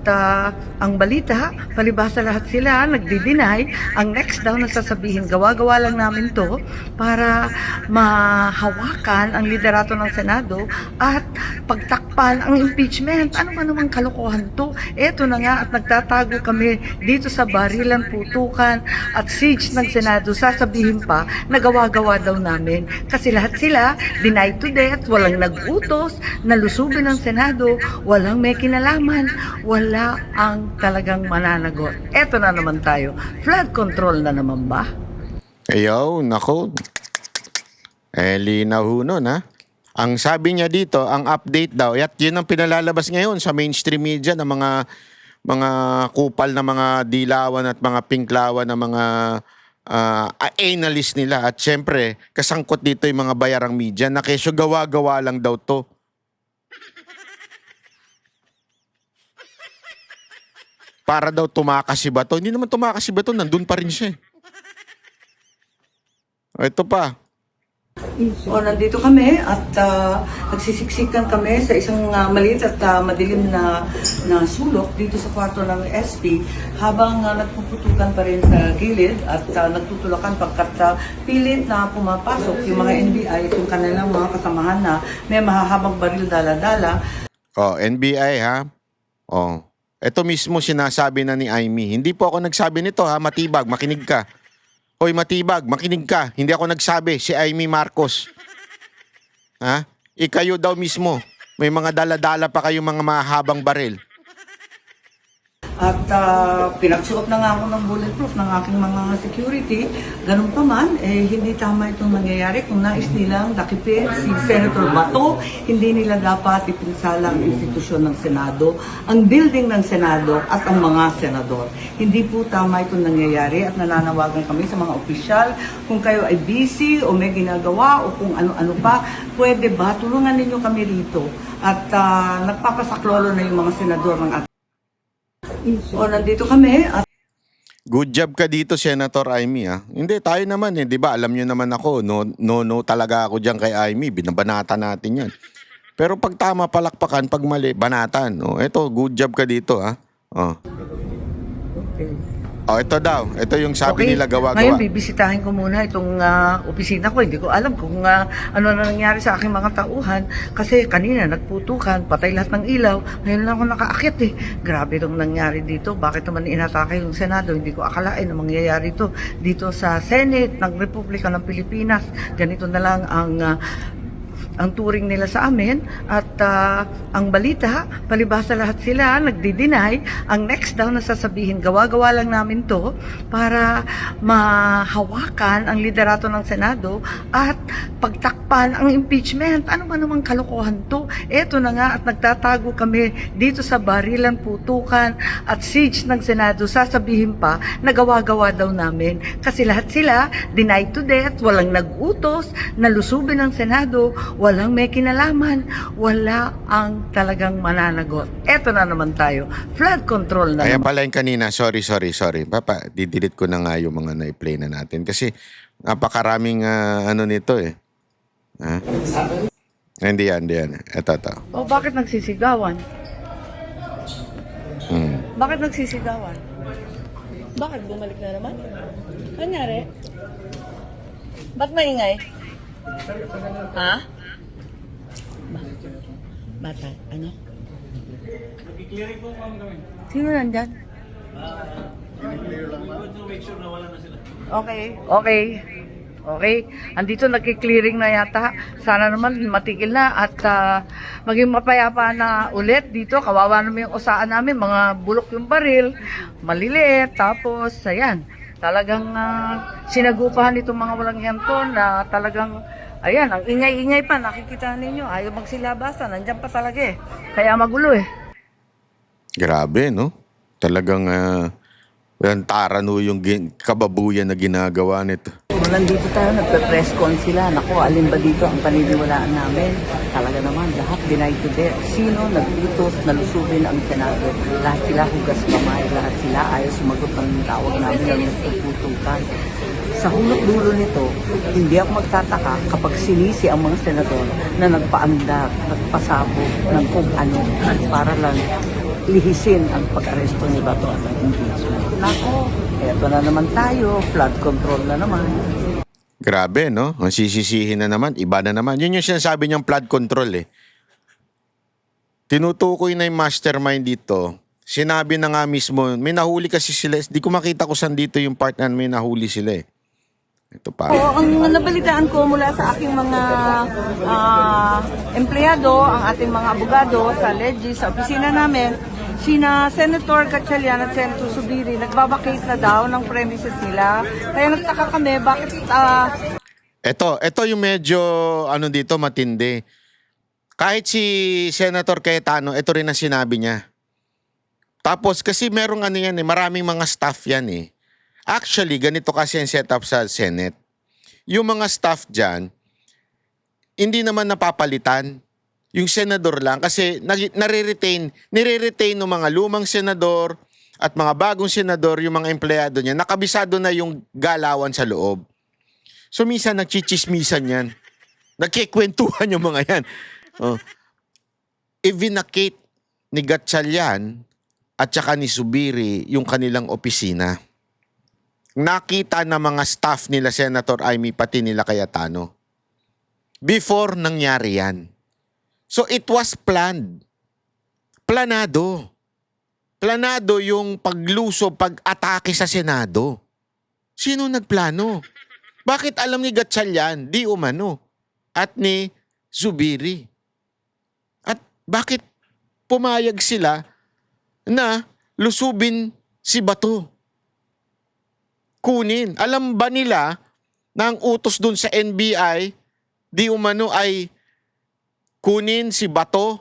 ang balita, palibhasa lahat sila nagdi-deny. Ang next daw na sasabihin, gawa-gawa lang namin to para mahawakan ang liderato ng Senado at pagtakpan ang impeachment. Ano ba namang kalokohan to? Eto na nga at nagtatago kami dito sa barilan, putukan at siege ng Senado. Sasabihin pa na gawa-gawa daw namin kasi lahat sila denied to death, walang nag-utos, nalusubin ng Senado, walang may kinalaman, wala ang talagang mananagot. Eto na naman tayo. Flood control na naman ba? Ayaw, nako. Linaw ho nun, ha? Ang sabi niya dito, ang update daw, at yun ang pinalalabas ngayon sa mainstream media ng mga kupal na mga dilawan at mga pinklawan na mga analyst nila. At syempre, kasangkot dito yung mga bayarang media na kesyo gawa-gawa lang daw to. Para daw tumakas si Bato. Hindi naman tumakas si Bato, nandun pa rin siya. Ito pa. O, nandito kami at nagsisiksikan kami sa isang maliit at madilim na sulok dito sa kwarto ng SP habang nagpuputukan pa rin sa gilid at nagtutulakan pagkat pilit na pumapasok yung mga NBI at yung kanilang mga kasamahan na may mahahabang baril dala-dala. Oh, NBI ha. Oh. Ito mismo sinasabi na ni Aimee. Hindi po ako nagsabi nito ha, Matibag, makinig ka. Hoy Matibag, makinig ka. Hindi ako nagsabi, si Aimee Marcos. Ha? Ikayo daw mismo. May mga dala-dala pa kayong mga mahabang baril. At pinagsuot na nga ako ng bulletproof ng aking mga security. Ganun pa man, hindi tama itong nangyayari. Kung nais nilang dakipin si Senator Bato, hindi nila dapat ipinsala ang institusyon ng Senado, ang building ng Senado at ang mga senador. Hindi po tama itong nangyayari at nananawagan kami sa mga opisyal. Kung kayo ay busy o may ginagawa o kung ano-ano pa, pwede ba tulungan ninyo kami rito? At nagpapasaklolo na yung mga senador ng ating. O, nandito kami at Good job ka dito, Senator Aimee ha. Hindi, tayo naman eh. Di ba, alam nyo naman ako, no talaga ako dyan kay Aimee. Binabanatan natin yan. Pero pag tama, palakpakan. Pag mali, banatan. O, eto, good job ka dito ha. O. okay. O, ito daw. Ito yung sabi nila gawa-gawa. Ngayon, bibisitahin ko muna itong opisina ko. Hindi ko alam kung ano na nangyari sa aking mga tauhan. Kasi kanina nagputukan, patay lahat ng ilaw. Ngayon lang ako nakaakit eh. Grabe itong nangyari dito. Bakit naman inatake yung Senado? Hindi ko akalain na mangyayari ito. Dito sa Senate ng Republika ng Pilipinas. Ganito na lang ang turing nila sa amin at ang balita, palibhasa lahat sila nagdi-deny. Ang next daw na sasabihin, gawa-gawa lang namin to para mahawakan ang liderato ng Senado at pagtakpan ang impeachment. Ano ba namang kalokohan to? Eto na nga at nagtatago kami dito sa barilan, putukan at siege ng Senado. Sasabihin pa na gawa-gawa daw namin kasi lahat sila denied to death, walang nag-utos, nalusubin ng Senado, walang may kinalaman, wala ang talagang mananagot. Eto na naman tayo. Flood control na Kaya naman. pala yung kanina, sorry. Papa, didelete ko na nga yung mga na-play na natin. Kasi napakaraming ano nito eh. Ha? Hindi yan. Ito. O bakit nagsisigawan? Hmm. Bakit nagsisigawan? Bakit bumalik na naman? Anyari? Ba't maingay? Ha? Bata, ano? Sino nandyan? Okay. Andito nagki-clearing na yata. Sana naman matigil na at maging mapayapa na ulit dito. Kawawa naman yung usaan namin. Mga bulok yung baril, maliliit. Tapos, ayan, talagang sinagupahan itong mga walang yanto na talagang, ayan, ang ingay-ingay pa. Nakikita ninyo, ayaw magsilabasan. Nandyan pa talaga eh. Kaya magulo eh. Grabe, no? Talagang tarano yung kababuyan na ginagawa nito. Nandito tayo, nagpe-press con sila. Naku, alin ba dito ang paniniwalaan namin? Talaga naman, lahat denied to death. Sino nag-utos, nalusubin ang Senado? Lahat sila hugas kamay, lahat sila ayaw sumagot ng tawag namin ng nagpuputukan. Sa hulog-dulo nito, hindi ako magtataka kapag sinisi ang mga senador na nagpaandar, nagpasabog ng kung ano para lang lihisin ang pag-aresto ni Bato at ang impeachment. Nako, eto na naman tayo, flood control na naman. Grabe, no? Ang sisisihin na naman, iba na naman. Yun yung sinasabi niyang flood control eh. Tinutukoy na yung mastermind dito. Sinabi na nga mismo, may nahuli kasi sila. Di ko makita kung saan dito yung part na may nahuli sila eh. Ito pa. Oo, ang nabalitaan ko mula sa aking mga empleyado, ang ating mga abogado sa Legis, sa opisina namin, sina Senator Gatchalian at Senator Subiri nagbabakate na daw ng premises nila. Kaya nagtaka kami, bakit Ito yung medyo ano dito matindi. Kahit si Senator Cayetano, ito rin ang sinabi niya. Tapos kasi merong ano yan eh, maraming mga staff yan eh. Actually, ganito kasi ang setup sa Senate. Yung mga staff dyan, hindi naman napapalitan. Yung senador lang kasi nire-retain ng mga lumang senador at mga bagong senador, yung mga empleyado niya, nakabisado na yung galawan sa loob. So minsan nagchichismisan yan. Nagkikwentuhan yung mga yan. Oh. Evinacate ni Gatchalian at saka ni Zubiri yung kanilang opisina. Nakita na mga staff nila Senator Amy pati nila Cayetano. Before nangyari yan. So it was planned. Planado. Planado yung pagluso, pag-atake sa Senado. Sino nagplano? Bakit alam ni Gatchalian? Di umano. At ni Zubiri. At bakit pumayag sila na lusubin si Bato? Kunin. Alam ba nila na ang utos dun sa NBI, di umano ay kunin si Bato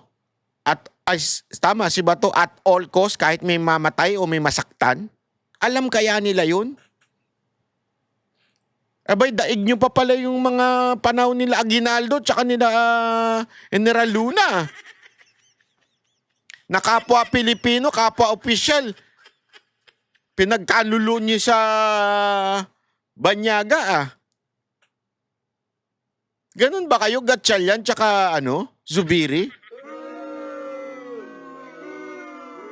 at tama, si Bato at all cost kahit may mamatay o may masaktan? Alam kaya nila yun? Abay, daig nyo pa pala yung mga panahon nila Aguinaldo tsaka nila General Luna. Na kapwa Pilipino, kapwa opisyal. Pinagkanulo niyo sa Banyaga Ganun ba kayo, Gatchalian tsaka Zubiri?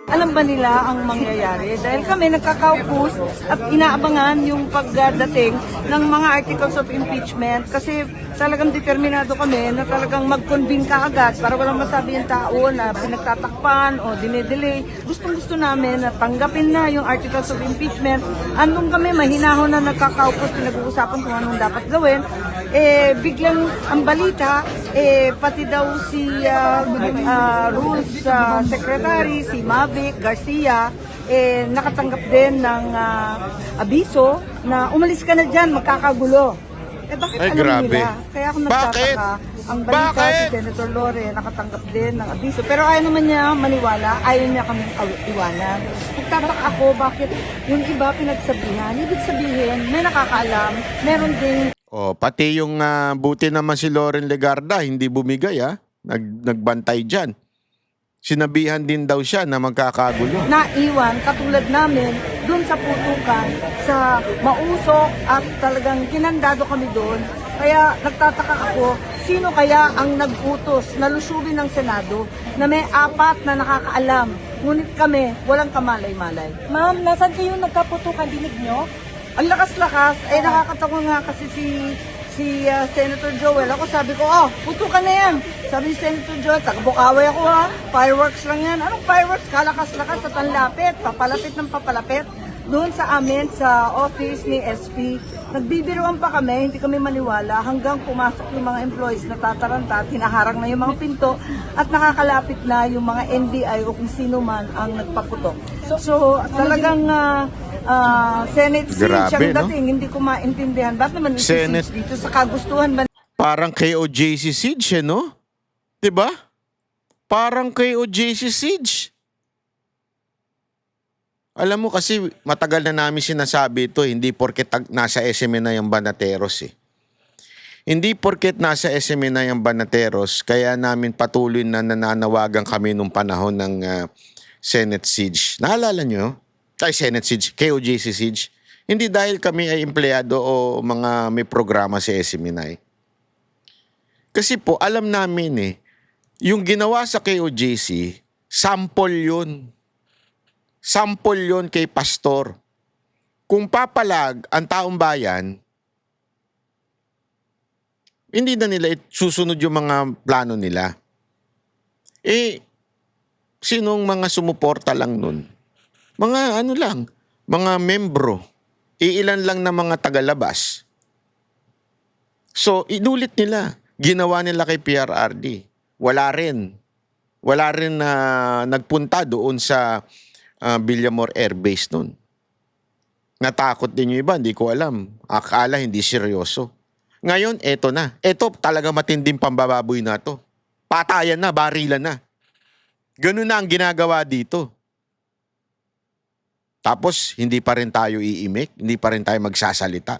Alam ba nila ang mangyayari? Dahil kami nagkakaupos at inaabangan yung pagdating ng mga articles of impeachment kasi talagang determinado kami na talagang mag-convene ka agad para walang masabi yung tao na pinagtatakpan o dinedelay. Gustong-gusto namin na tanggapin na yung articles of impeachment. Andun kami, mahinahon na nagkakaupos, pinag-uusapan kung anong dapat gawin. Biglang ang balita, pati daw si Rules Secretary, si Mavic Garcia, nakatanggap din ng abiso na umalis ka na dyan, magkakagulo. Bakit Ay, alam grabe. nila? Kaya ako nagtataka, ang balita si Senator Lore nakatanggap din ng abiso. Pero ayaw naman niya maniwala, ayaw niya kaming iwanan. Nagtataka ako bakit yung iba pinagsabihan. Ibig sabihin, may nakakaalam, meron ding Pati yung buti naman si Loren Legarda, hindi bumigay nagbantay dyan. Sinabihan din daw siya na magkakagulo. naiwan katulad namin dun sa putukan, sa mausok at talagang kinandado kami doon. Kaya nagtataka ako, sino kaya ang nag-utos na lusubin ng Senado na may 4 na nakakaalam, ngunit kami walang kamalay-malay. Ma'am, nasan kayo nagkaputukan? Dinig nyo? Ang lakas-lakas, nakakatawa nga kasi si Senator Joel. Ako sabi ko, putukan na yan. Sabi ni Senator Joel, taga-Bukaway ako fireworks lang yan. Anong fireworks? Kalakas-lakas at ang lapit, papalapit ng papalapit. Doon sa amin, sa office ni SP, nagbibiruan pa kami, hindi kami maniwala, hanggang pumasok yung mga employees na tataranta, tinaharang na yung mga pinto, at nakakalapit na yung mga NBI o kung sino man ang nagpaputok. So talagang Senate siege ang dating, hindi ko maintindihan. Bakit naman Senate siege dito sa kagustuhan ba? Parang KOJC siege, no? 'Di ba? Parang KOJC siege. Alam mo kasi matagal na namin sinasabi ito, hindi porket nasa SME na yung Banateros Hindi porket nasa SME na yung Banateros, kaya namin patuloy na nananawagan kami nung panahon ng Senate siege. Naalala nyo? Senate siege, KOJC siege. Hindi dahil kami ay empleyado o mga may programa sa SME. Kasi po, alam namin yung ginawa sa KOJC, sample yun. Sample yun kay pastor. Kung papalag ang taong bayan, hindi na nila susunod yung mga plano nila. Sinong mga sumuporta lang nun? Mga mga membro. Iilan lang na mga tagalabas. So, inulit nila. Ginawa nila kay PRRD. Wala rin na nagpunta doon sa Villamor Air Base nun. Natakot din yung iba, hindi ko alam. Akala hindi seryoso. Ngayon, eto na. Eto talaga matinding pambababoy na to. Patayan na, barilan na. Ganun na ang ginagawa dito. Tapos, hindi pa rin tayo iimik, hindi pa rin tayo magsasalita.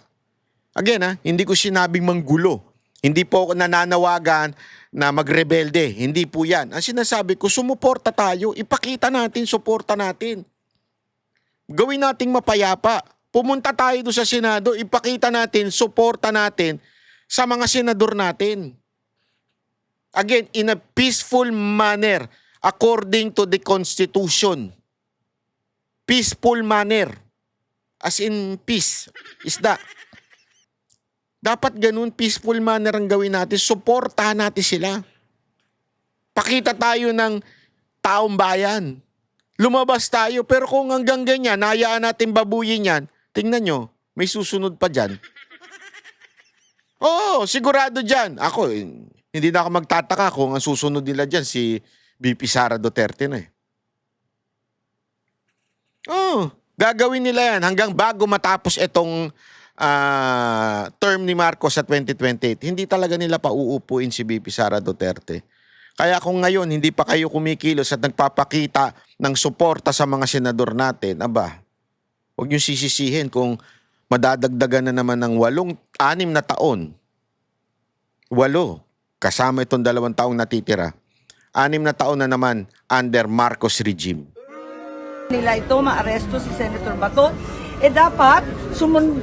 Again, hindi ko sinabing manggulo. Hindi po ako nananawagan na magrebelde. Hindi po yan. Ang sinasabi ko, sumuporta tayo. Ipakita natin, suporta natin. Gawin nating mapayapa. pumunta tayo doon sa Senado, ipakita natin, suporta natin sa mga senador natin. Again, in a peaceful manner, according to the Constitution. Peaceful manner. As in peace. Isda. Dapat ganun, peaceful manner ang gawin natin. Suportahan natin sila. Pakita tayo ng taong bayan. Lumabas tayo, pero kung hanggang ganyan, hayaan natin babuyin yan, tingnan nyo, may susunod pa dyan. Oo, sigurado dyan. Ako, hindi na ako magtataka kung ang susunod nila dyan si VP Sara Duterte na eh. Oo, gagawin nila yan hanggang bago matapos itong term ni Marcos sa 2028. Hindi talaga nila pauupuin si VP Sara Duterte. Kaya kung ngayon hindi pa kayo kumikilos at nagpapakita ng suporta sa mga senador natin, aba, huwag nyo sisisihin kung madadagdagan na naman ng 6 na taon. 8, kasama itong 2 taong natitira. 6 na taon na naman under Marcos regime. Nila ito, maaresto si Senator Bato, dapat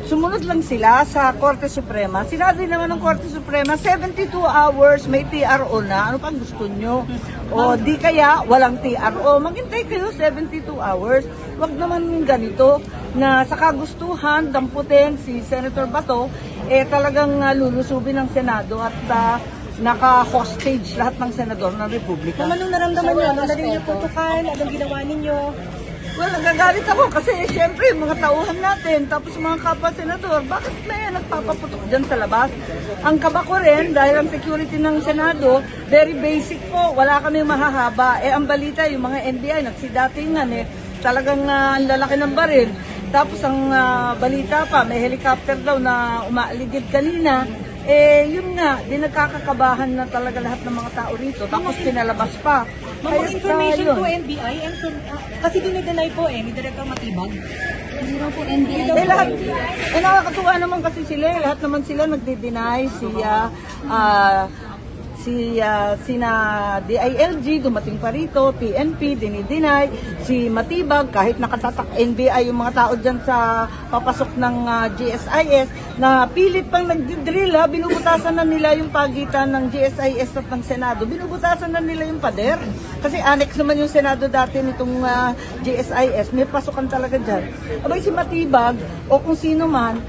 sumunod lang sila sa Korte Suprema. Sinabi naman ng Korte Suprema, 72 hours, may TRO na. Ano pang gusto nyo? O di kaya walang TRO. Maghintay kayo 72 hours. Wag naman ganito na sa kagustuhan, damputin si Senator Bato, talagang lulusubin ng Senado at naka-hostage lahat ng senador ng Republika. Anong naramdaman nyo? Anong naging niyo putukan? Anong ginawa ninyo? Well, nagagalit ako kasi siyempre mga tauhan natin, tapos mga kapwa-senador, bakit may nagpapaputok dyan sa labas? Ang kaba ko rin, dahil ang security ng Senado, very basic po, wala kami mahahaba. Ang balita, yung mga NBI, nagsidatingan talagang ang lalaki ng baril. Tapos ang balita pa, may helicopter daw na umaaligid kanina. Yun nga, di nagkakakabahan na talaga lahat ng mga tao rito. Tapos pinalabas pa. Mga information po NBI and kasi dinideny po ni Director Matibag. Hindi raw po NBI. Lahat, nakakatuwa naman kasi sila. Lahat naman sila nagdi-deny. Sina DILG, dumating pa rito, PNP, dinideny, si Matibag, kahit nakatatak NBI yung mga tao dyan sa papasok ng GSIS, na pilit pang nagdidrill, binubutasan na nila yung pagitan ng GSIS at ng Senado, binubutasan na nila yung pader. Kasi annex naman yung Senado dati nitong GSIS, may pasukan talaga dyan. Abay si Matibag, o kung sino man,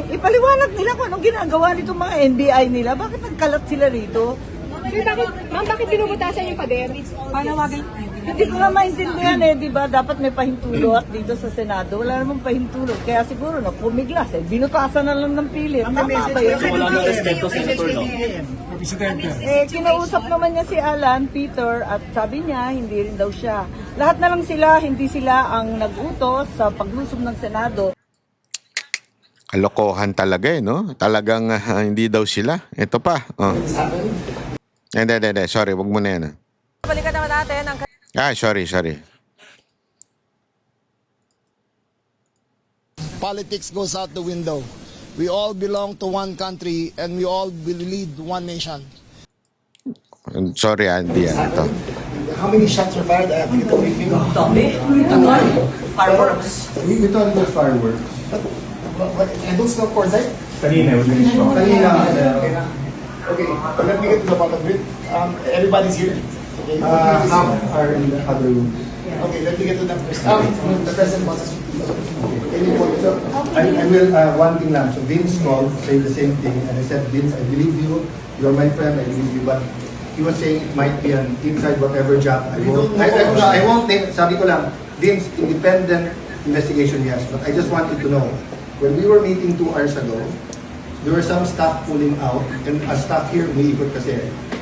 ipaliwanag nila kung anong ginagawa nitong mga NBI nila. Bakit nagkalat sila rito? Bakit binubutasan yung pader? Panawagan. Hindi ko nga maintindihan di ba? Dapat may pahintulot dito sa Senado. Wala namang pahintulot. Kaya siguro pumiglas binutasan na lang ng pilit. Tama ba yun? Wala na respeto, Senator, no? Kinausap naman niya si Alan, Peter, at sabi niya, hindi rin daw siya. Lahat na lang sila, hindi sila ang nag-utos sa paglusob ng Senado. Kalokohan talaga no? Talagang hindi daw sila. Ito pa. Oh. Hindi. Sorry, wag mo na yan. Balikan naman natin ang Sorry. Politics goes out the window. We all belong to one country and we all will lead one nation. Sorry, hindi yan. Ito. How many shots were fired? I think it's only few. Fireworks. We thought it was fireworks. And those no coordinate? Kanina. Okay, let me get to the bottom of it. Everybody's here. Okay, Half are in the other room. okay, let me get to them first. The president wants to speak. Any point? So, I will, one thing lang. So, Vince called, saying the same thing. And I said, Vince, I believe you. You're my friend. I believe you. But he was saying it might be an inside whatever job. I won't name. Sabi ko lang, Vince, independent investigation, yes. But I just wanted to know, when we were meeting 2 hours ago, there were some staff pulling out. And a staff here, umiikot kasi.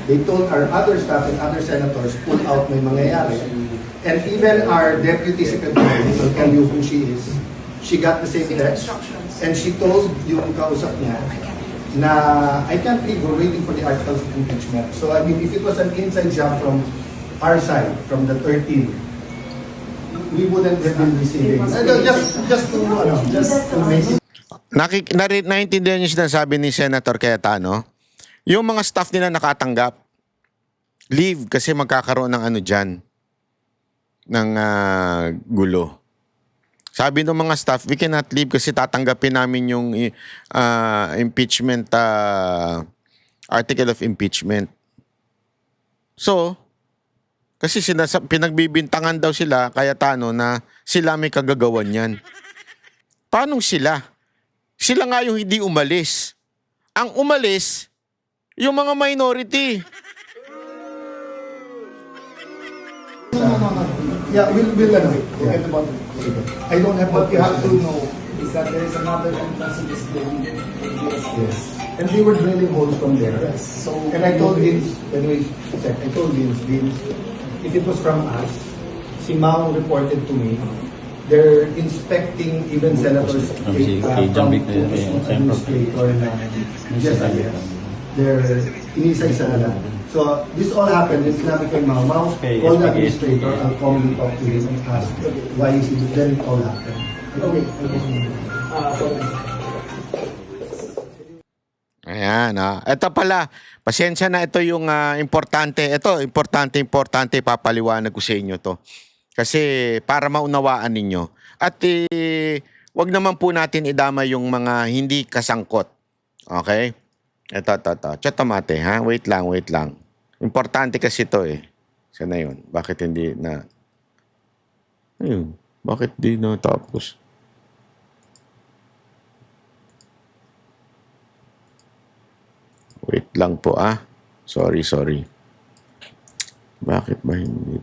They told our other staff and other senators, pull out, may mangyayari. And even our deputy secretary, will tell you who she is. She got the same text. And she told yung kausap niya na I can't believe we're waiting for the articles of impeachment. So I mean, if it was an inside job from our side, from the 13, we wouldn't have been receiving. Just to make it. Naintindihan niyo sinasabi ni Senator Cayetano? Yung mga staff nila nakatanggap, leave kasi magkakaroon ng dyan, ng gulo. Sabi ng mga staff, we cannot leave kasi tatanggapin namin yung impeachment, article of impeachment. So, kasi pinagbibintangan daw sila, kaya tano na sila may kagagawan yan. Paano sila? Sila nga yung hindi umalis. Ang umalis, yung mga minority. Yeah, we'll forget about it. I don't have what you have to know is that there is another entrance in this building. Yes. And they were drilling holes from there. Yes. So, and I told Vince, I told Vince, if it was from us, si Mao reported to me, they're inspecting even senators from administrator na yes. They're inisa-isa na lang. So this all happened, it's not kay Mao. Mao called the administrator, I'll call and talk to him and ask why is it then it all happened. Okay. Ayan, ito pala, pasensya na, ito yung importante. Ito, importante, papaliwanag ko sa inyo to. Kasi para maunawaan ninyo. At wag naman po natin idama yung mga hindi kasangkot. Okay? Ito. Chatomate, ha? Wait lang. Importante kasi ito eh. Sana yun. Bakit hindi na... Ayun. Bakit di na tapos? Wait lang po, Sorry. Bakit ba hindi?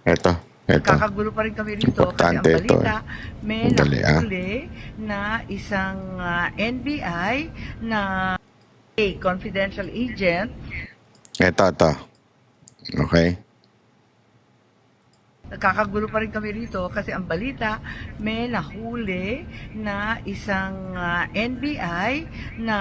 Eto. Kakagulo pa rin kami rito Importante kasi ang balita, may Dali, nahuli na isang NBI na confidential agent. Eto. Okay. Kakagulo pa rin kami rito kasi ang balita, may nahuli na isang NBI na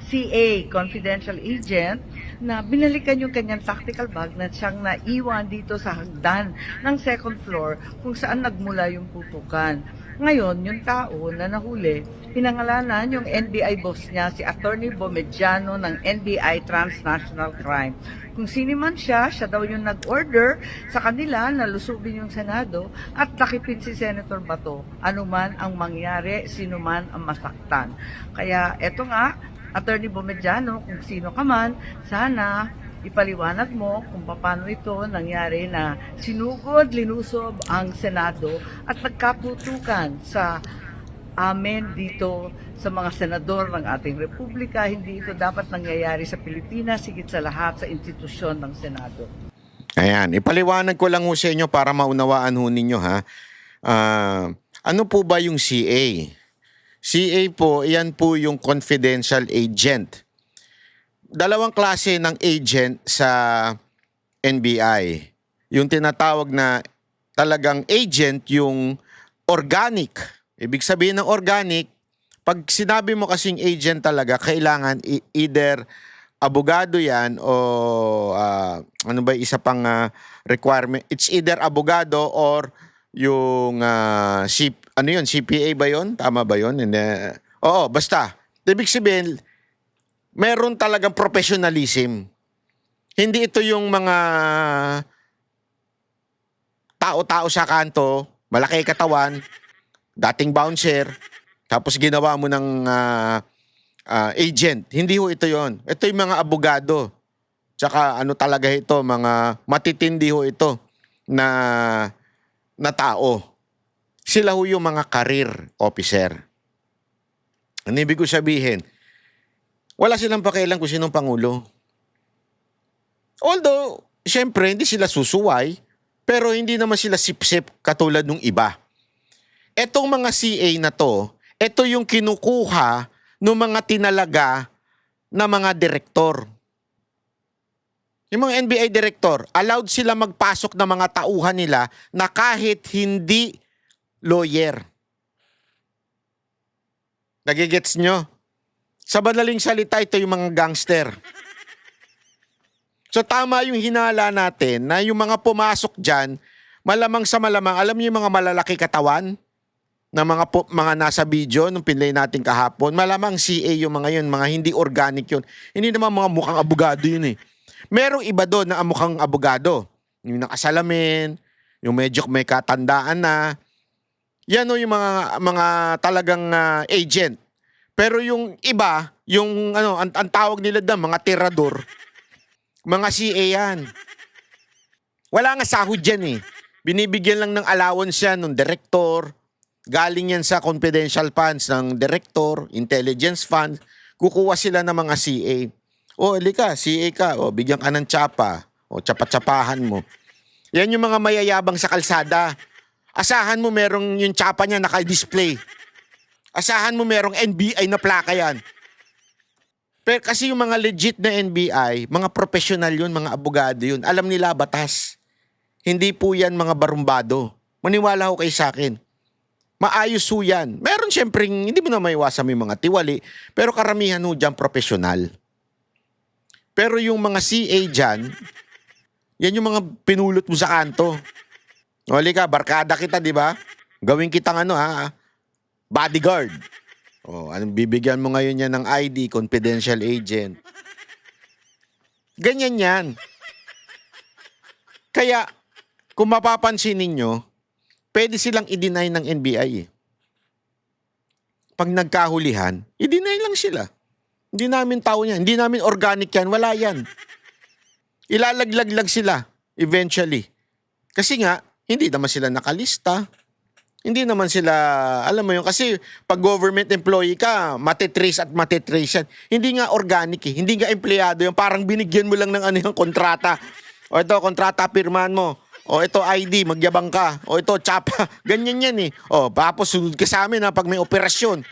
CA, confidential agent, na binalikan yung kanyang tactical bag na siyang naiwan dito sa hagdan ng second floor kung saan nagmula yung putukan. Ngayon, yung tao na nahuli, pinangalanan yung NBI boss niya, si Attorney Bomediano ng NBI Transnational Crime. Kung sino man siya daw yung nag-order sa kanila na lusubin yung Senado at takipin si Senator Bato. Ano man ang mangyari, sino man ang masaktan. Kaya eto nga, Attorney Bomediano, kung sino ka man, sana ipaliwanag mo kung paano ito nangyari na sinugod, linusob ang Senado at nagkaputukan sa amin dito sa mga senador ng ating republika. Hindi ito dapat nangyayari sa Pilipinas, higit sa lahat sa institusyon ng Senado. Ayan, ipaliwanag ko lang ho sa inyo para maunawaan ho ninyo, ha. Ano po ba yung CA? CA po, iyan po yung confidential agent. Dalawang klase ng agent sa NBI. Yung tinatawag na talagang agent, yung organic. Ibig sabihin ng organic, pag sinabi mo kasing agent talaga, kailangan either abogado yan o ano ba isa pang requirement. It's either abogado or yung CPA ba yun? Tama ba yun? Oo, basta. Ibig sabihin, meron talagang professionalism. Hindi ito yung mga tao-tao sa kanto, malaki katawan, dating bouncer, tapos ginawa mo ng agent. Hindi ho ito yon. Ito yung mga abogado. Tsaka ano talaga ito, mga matitindi ho ito na tao. Sila ho yung mga career officer. Ang ibig ko sabihin, wala silang pakialam kung sinong Pangulo. Although, syempre, hindi sila susuway, pero hindi naman sila sip-sip katulad ng iba. Etong mga CA na to, ito yung kinukuha ng mga tinalaga na mga direktor. Yung mga NBI direktor, allowed sila magpasok ng mga tauhan nila na kahit hindi lawyer. Nagigets nyo? Sa madaling salita, ito yung mga gangster. So tama yung hinala natin na yung mga pumasok dyan, malamang sa malamang, alam niyo yung mga malalaki katawan? na mga nasa video nung pinlay natin kahapon, malamang CA yung mga yun, mga hindi organic yun. Hindi naman mga mukhang abogado yun eh. Merong iba doon na mukhang abogado. Yung nakasalamin, yung medyo may katandaan na. Yan o yung mga talagang agent. Pero yung iba, yung ang tawag nila doon, mga tirador, mga CA yan. Wala nga sahod yan eh. Binibigyan lang ng allowance yan ng director. Galing yan sa confidential funds ng director, intelligence funds. Kukuha sila ng mga CA. O, halika, CA ka. O, bigyan ka ng tsapa. O, tsapa-tsapahan mo. Yan yung mga mayayabang sa kalsada. Asahan mo merong yung tsapa niya naka-display. Asahan mo merong NBI na plaka yan. Pero kasi yung mga legit na NBI, mga professional yun, mga abogado yun. Alam nila batas. Hindi po yan mga barumbado. Maniwala ho kayo sa akin. Maayos ho yan. Meron siyempre, hindi mo na maiwasan may mga tiwali, pero karamihan ho dyan professional. Pero yung mga CA dyan, yan yung mga pinulot mo sa kanto. O, halika, barkada kita, di ba? Gawin kitang bodyguard. O, anong bibigyan mo ngayon yan ng ID, confidential agent. Ganyan yan. Kaya, kung mapapansin ninyo, pwede silang i-deny ng NBI eh. Pag nagkahulihan, i-deny lang sila. Hindi namin tao yan. Hindi namin organic yan. Wala yan. Ilalaglag lang sila eventually. Kasi nga, hindi naman sila nakalista. Hindi naman sila, alam mo yun, kasi pag government employee ka, matitrace at matitrace yan. Hindi nga organic eh. Hindi nga empleyado yan. Parang binigyan mo lang ng yung kontrata. O ito, kontrata, pirmahan mo. O ito ID, magyabang ka. O ito, tsapa. Ganyan yan eh. O, tapos sunod ka sa amin pag may operasyon.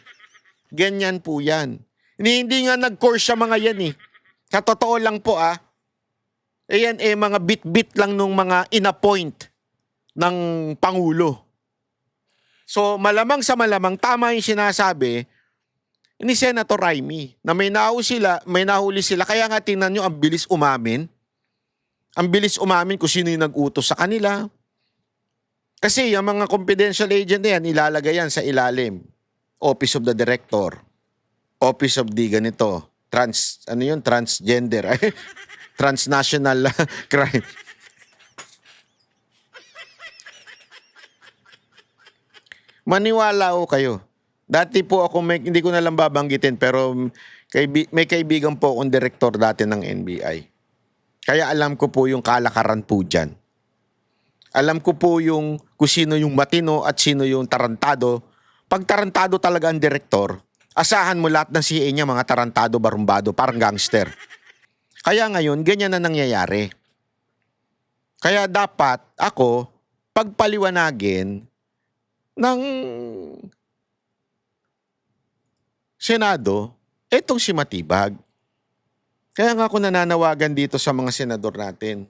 Ganyan po yan. Hindi nga nag-course siya mga yan eh. Sa totoo lang po yan mga bit-bit lang nung mga inappoint ng Pangulo. So malamang sa malamang, tama yung sinasabi ni Senator Raimi na may nahuli sila. Kaya nga tingnan nyo, ang bilis umamin. Ang bilis umamin kung sino yung nag-utos sa kanila. Kasi yung mga confidential agent na yan, ilalagay yan sa ilalim. Office of the Director. Office of the ganito. Transgender. Transnational crime. Maniwala ko kayo. Dati po ako, hindi ko na lang babanggitin, pero may kaibigan po akong director dati ng NBI. Kaya alam ko po yung kalakaran po dyan. Alam ko po kung sino yung matino at sino yung tarantado. Pag tarantado talaga ang direktor, asahan mo lahat ng CA niya mga tarantado, barumbado, parang gangster. Kaya ngayon, ganyan na nangyayari. Kaya dapat ako, pagpaliwanagin ng Senado, etong si Matibag. Kaya nga ako nananawagan dito sa mga senador natin.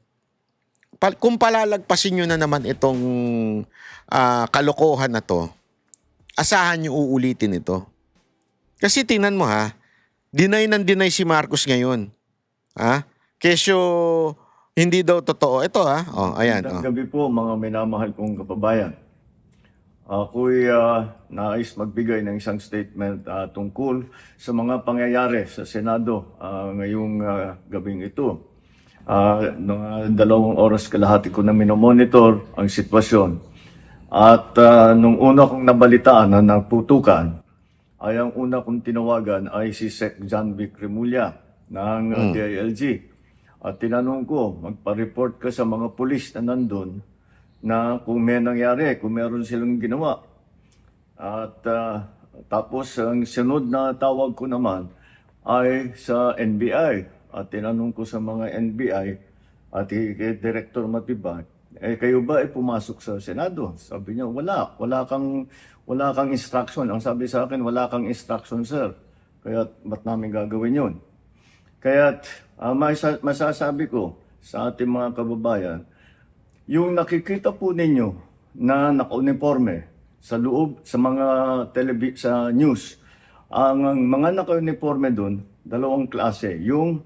Kung palalagpasin nyo na naman itong kalokohan na to, asahan nyo uulitin ito. Kasi tingnan mo deny si Marcos ngayon. Kesyo hindi daw totoo. Ito ayan. Magandang gabi po mga minamahal kong kababayan. Ako'y nais magbigay ng isang statement tungkol sa mga pangyayari sa Senado ngayong gabing ito. Noong 2 oras kalahati ko na minomonitor ang sitwasyon. At nung una kong nabalitaan na nagputukan, ay ang una kong tinawagan ay si Sec. John Vic Remulla ng DILG. At tinanong ko, magpa-report ka sa mga pulis na nandun na kung may nangyari, kung meron silang ginawa. At tapos ang sunod na tawag ko naman ay sa NBI. At tinanong ko sa mga NBI at kay Director Matibag, kayo ba ay pumasok sa Senado? Sabi niya, wala kang instruction. Ang sabi sa akin, wala kang instruction, sir. Kaya ba't namin gagawin yun? Kaya masasabi ko sa ating mga kababayan, yung nakikita po ninyo na naka-uniforme sa loob, sa mga sa news, ang mga naka-uniforme doon, dalawang klase. Yung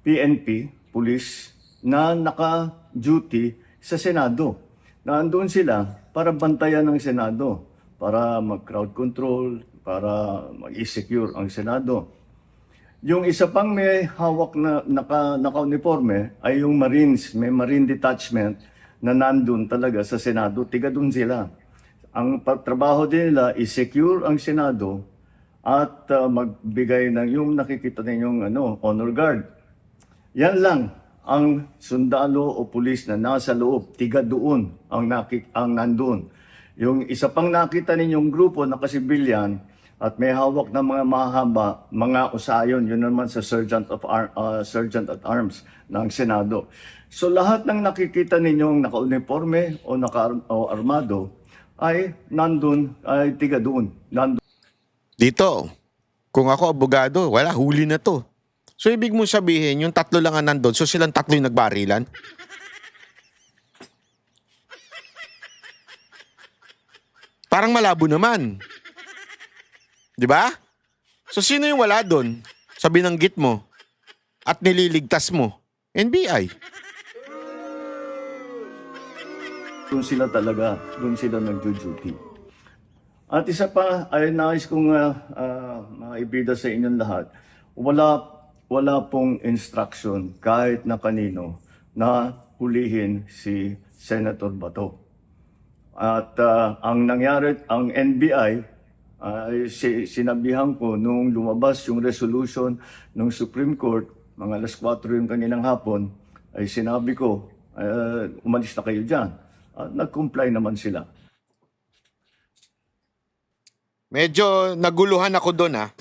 PNP, police, na naka-duty sa Senado. Nandoon sila para bantayan ng Senado. para mag-crowd control, para mag-secure ang Senado. Yung isa pang may hawak na naka-uniforme ay yung Marines, may Marine Detachment na nandun talaga sa Senado, tiga dun sila. Ang trabaho din nila is secure ang Senado at magbigay ng yung nakikita ninyong honor guard. Yan lang ang sundalo o pulis na nasa loob, tiga doon ang nandun. Yung isa pang nakita ninyong grupo na kasibilyan at may hawak na mga mahaba, mga usayon, yun naman sa Sergeant at Arms ng Senado. So lahat ng nakikita ninyong naka-uniforme o armado ay nandun, ay tiga doon. Dito, kung ako abogado, wala, huli na to. So ibig mo sabihin, yung tatlo lang ang nandun, so silang tatlo yung nagbarilan? Parang malabo naman. Di ba? So sino yung wala doon sa binanggit mo at nililigtas mo? NBI. Doon sila talaga, doon sila nag-duty. At isa pa, ay nais kong maibida sa inyong lahat, wala pong instruction kahit na kanino na hulihin si Senator Bato. At ang nangyari, ang NBI, sinabihan ko nung lumabas yung resolution ng Supreme Court, mga alas 4 yung kaninang hapon, ay sinabi ko, umalis na kayo dyan. Nag-comply naman sila. Medyo naguluhan ako doon, ha?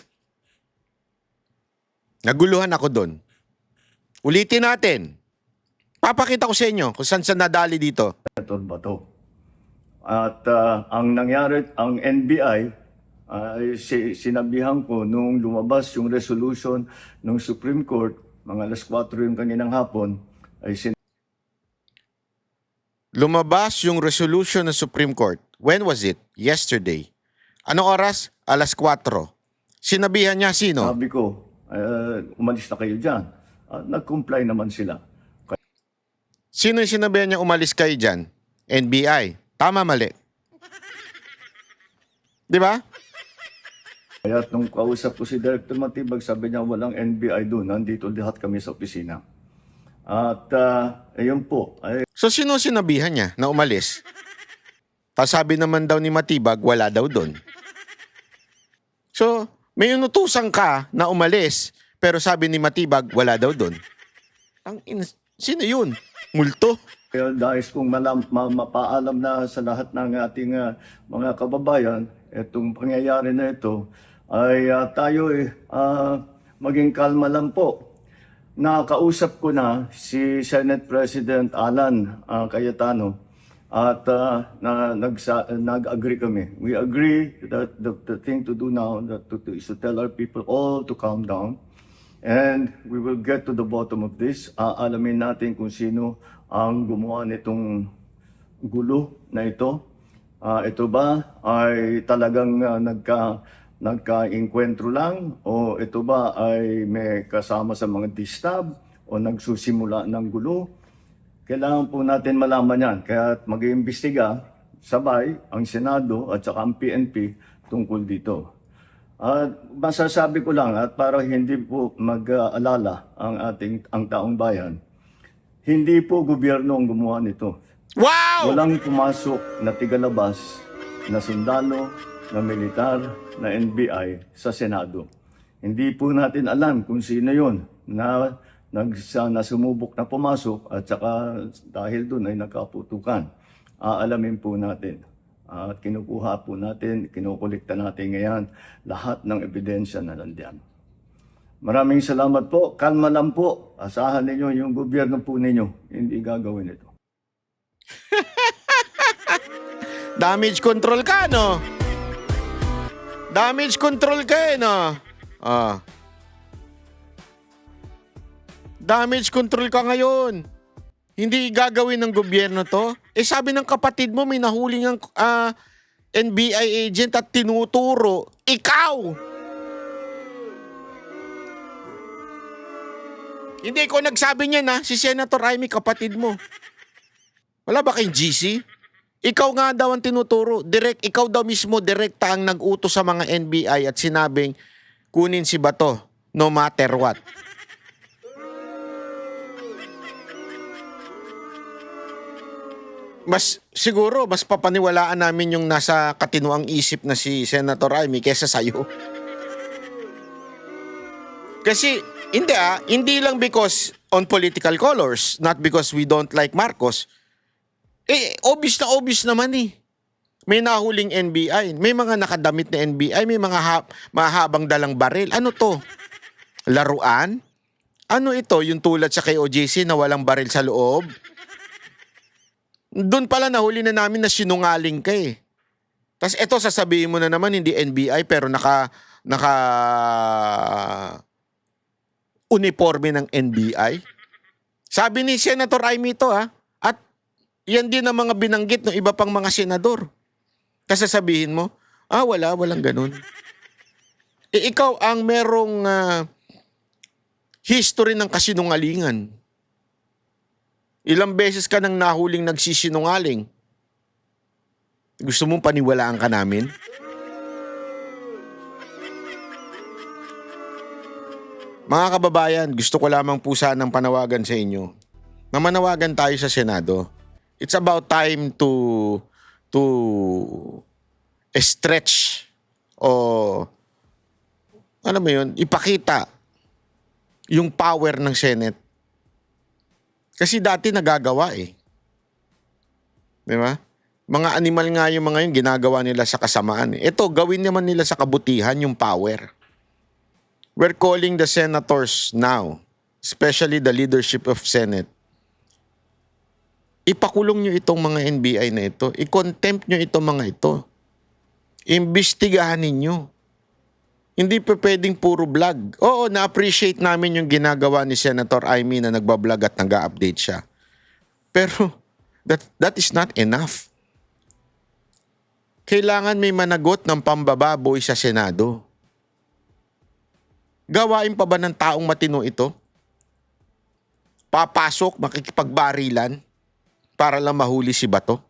Naguluhan ako doon. Ulitin natin. Papakita ko sa inyo kung saan nadali dito. Senator Bato. At ang nangyari, ang NBI, sinabihan ko nung lumabas yung resolution ng Supreme Court, mga alas 4 yung kaninang hapon, ay Lumabas yung resolution ng Supreme Court. When was it? Yesterday. Anong oras? Alas 4. Sinabihan niya sino? Sabi ko, umalis na kayo dyan. Nag-comply naman sila. Sino yung sinabihan niya umalis kayo dyan? NBI. Tama, mali. Di ba? Kaya nung kausap ko si Director Matibag, sabi niya walang NBI doon. Nandito lahat kami sa opisina. At ayun po. So sino sinabihan niya na umalis? Tapos sabi naman daw ni Matibag, wala daw doon. So, may inutusan ka na umalis, pero sabi ni Matibag, wala daw doon. Sino yun? Multo? Kaya dahil kung mapaalam na sa lahat ng ating mga kababayan, itong pangyayari na ito, ay tayo maging kalma lang po. Nakausap ko na si Senate President Alan Cayetano at nag-agree kami. We agree that the thing to do now is to tell our people all to calm down. And we will get to the bottom of this. Alamin natin kung sino ang gumawa nitong gulo na ito. Ito ba ay talagang nagka-inkwentro lang? O ito ba ay may kasama sa mga distab? O nagsusimula ng gulo? Kailangan po natin malaman yan. Kaya mag-iimbestiga sabay ang Senado at saka ang PNP tungkol dito. Masasabi ko lang at para hindi po mag-alala ang taong bayan, hindi po gobyerno ang gumawa nito. Wow! Walang pumasok na tigalabas na sundalo, na militar, na NBI sa Senado. Hindi po natin alam kung sino yun na sumubok na pumasok at saka dahil doon ay nagkaputukan. Aalamin po natin. At kinukuha po natin, kinukulikta natin ngayon lahat ng ebidensya na nandiyan. Maraming salamat po. Kalma lang po. Asahan ninyo yung gobyerno po ninyo. Hindi gagawin ito. Damage control ka, no? Damage control ka, no? Damage control ka ngayon. Hindi gagawin ng gobyerno to. Sabi ng kapatid mo, may nahuli ng NBI agent at tinuturo. Ikaw! Hindi ko nagsabi niya na si Senator Amy, kapatid mo. Wala ba kayong GC? Ikaw nga daw ang tinuturo. Ikaw daw mismo direkta ang nag-utos sa mga NBI at sinabing kunin si Bato no matter what. Siguro, mas papaniwalaan namin yung nasa katinuang isip na si Senator Amy kesa sa'yo. Kasi, hindi lang because on political colors, not because we don't like Marcos. Obvious naman eh. May nahuling NBI, may mga nakadamit na NBI, may mga mahabang dalang baril. Ano to? Laruan? Ano ito? Yung tulad sa kay OJC na walang baril sa loob? Doon pala nahuli na namin na sinungaling ka eh. Tapos eto sasabihin mo na naman hindi NBI pero naka uniforme ng NBI. Sabi ni Senator Amy ito at yan din ang mga binanggit ng iba pang mga senador. Kasi sasabihin mo, walang ganun. Ikaw ang merong history ng kasinungalingan. Ilang beses ka nang nahuling nagsisinungaling. Gusto mong paniwalaan ka namin? Mga kababayan, gusto ko lamang po sanang panawagan sa inyo na manawagan tayo sa Senado. It's about time to stretch o ano mo yun, ipakita yung power ng Senate. Kasi dati nagagawa eh. Di ba? Mga animal nga yung mga yun, ginagawa nila sa kasamaan. Ito, gawin naman nila sa kabutihan yung power. We're calling the senators now, especially the leadership of Senate. Ipakulong nyo itong mga NBI na ito. I-contempt nyo itong mga ito. Imbestigahan ninyo. Hindi pa pwedeng puro vlog. Oo, na-appreciate namin yung ginagawa ni Senator Amy na nagbablog at nag-update siya. Pero that is not enough. Kailangan may managot ng pambababoy sa Senado. Gawain pa ba ng taong matino ito? Papasok, makikipagbarilan para lang mahuli si Bato?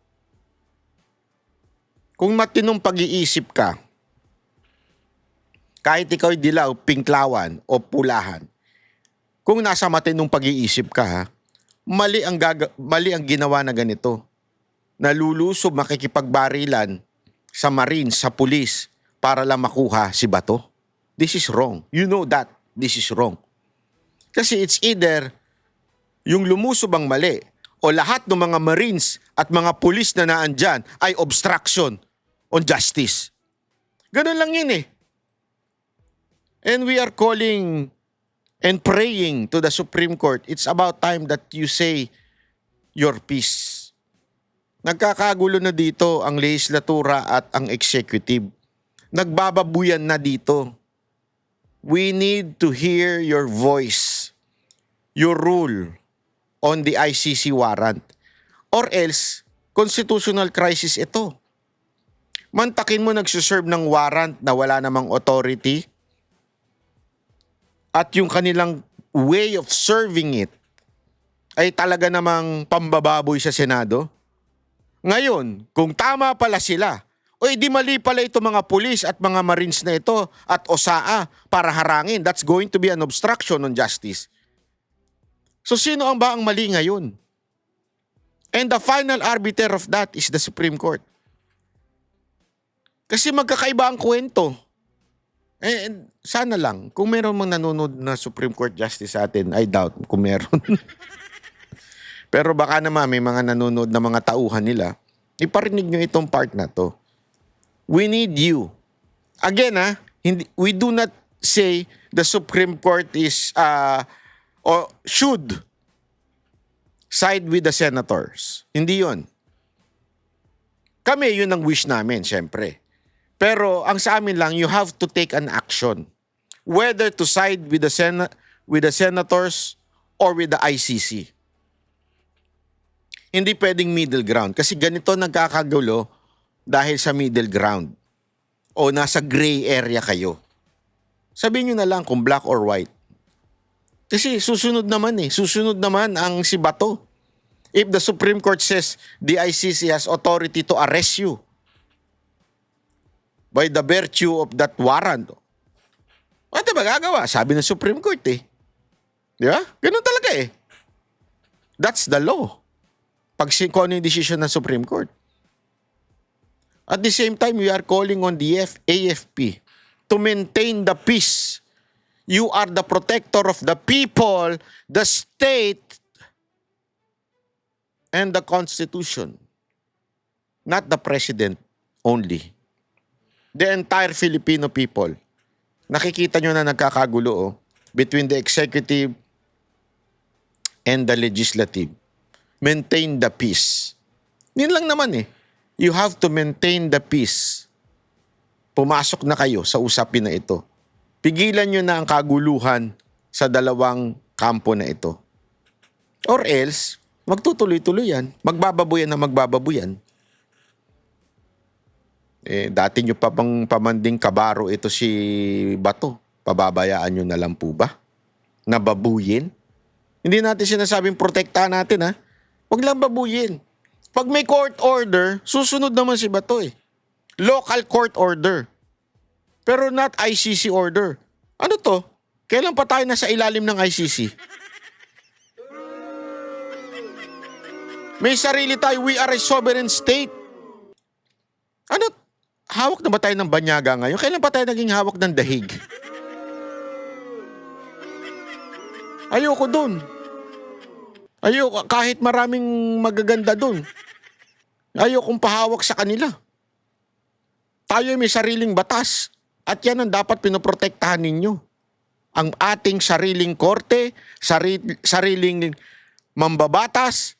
Kung matinong pag-iisip ka, kahit ikaw ay dilaw, pinklawan o pulahan, kung nasa matinong pag-iisip ka, mali ang ginawa na ganito. Nalulusob, makikipagbarilan sa Marines, sa pulis, para lang makuha si Bato. This is wrong. You know that this is wrong. Kasi it's either yung lumusob ang mali o lahat ng mga Marines at mga pulis na naandyan ay obstruction on justice. Ganun lang yun eh. And we are calling and praying to the Supreme Court. It's about time that you say your piece. Nagkakagulo na dito ang legislatura at ang executive. Nagbababuyan na dito. We need to hear your voice, your rule on the ICC warrant. Or else, constitutional crisis ito. Mantakin mo nagsuserve ng warrant na wala namang authority at yung kanilang way of serving it ay talaga namang pambababoy sa Senado. Ngayon, kung tama pala sila, o di mali pala ito mga pulis at mga Marines na ito at OSAA para harangin, that's going to be an obstruction on justice. So sino ang ba ang mali ngayon? And the final arbiter of that is the Supreme Court. Kasi magkakaiba ang kwento. Sana lang, kung meron mang nanonood na Supreme Court Justice sa atin, I doubt kung meron. Pero baka naman may mga nanonood na mga tauhan nila, iparinig nyo itong part na to. We need you. Again, we do not say the Supreme Court is or should side with the senators. Hindi yun. Kami, yun ang wish namin, syempre. Pero ang sa amin lang, you have to take an action. Whether to side with the senators or with the ICC. Hindi pwedeng middle ground. Kasi ganito nagkakagulo dahil sa middle ground. O nasa gray area kayo. Sabihin nyo na lang kung black or white. Kasi susunod naman Susunod naman ang si Bato. if the Supreme Court says the ICC has authority to arrest you by the virtue of that warrant, ano ba gagawa? Sabi ng Supreme Court eh. Di ba? Ganun talaga eh. That's the law. Pag kung ano yung decision ng Supreme Court. At the same time, we are calling on the AFP to maintain the peace. You are the protector of the people, the state, and the Constitution. Not the President only. The entire Filipino people. Nakikita nyo na nagkakagulo between the executive and the legislative. Maintain the peace. Yun lang naman eh. You have to maintain the peace. Pumasok na kayo sa usapin na ito. Pigilan nyo na ang kaguluhan sa dalawang kampo na ito. Or else, magtutuloy-tuloy yan. Magbababuyan na magbababuyan. Dati nyo pa bang pamanding kabaro ito si Bato? Pababayaan nyo na lang po ba? Nababuyin? Hindi natin sinasabing protektahan natin ha. Huwag lang babuyin. Pag may court order, susunod naman si Bato eh. Local court order. Pero not ICC order. Ano to? Kailan pa tayo nasa ilalim ng ICC? May sarili tayo. We are a sovereign state. Ano? Hawak na ba tayo ng banyaga ngayon? Kailan pa tayo naging hawak ng dahig? Ayoko dun. Ayoko, kahit maraming magaganda dun. Ayokong pahawak sa kanila. Tayo may sariling batas. At yan ang dapat pinoprotektahan ninyo. Ang ating sariling korte, sariling mambabatas,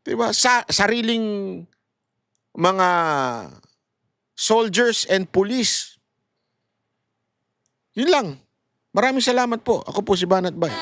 diba? Sariling mga soldiers and police. Yun lang. Maraming salamat po. Ako po si Banat Bay.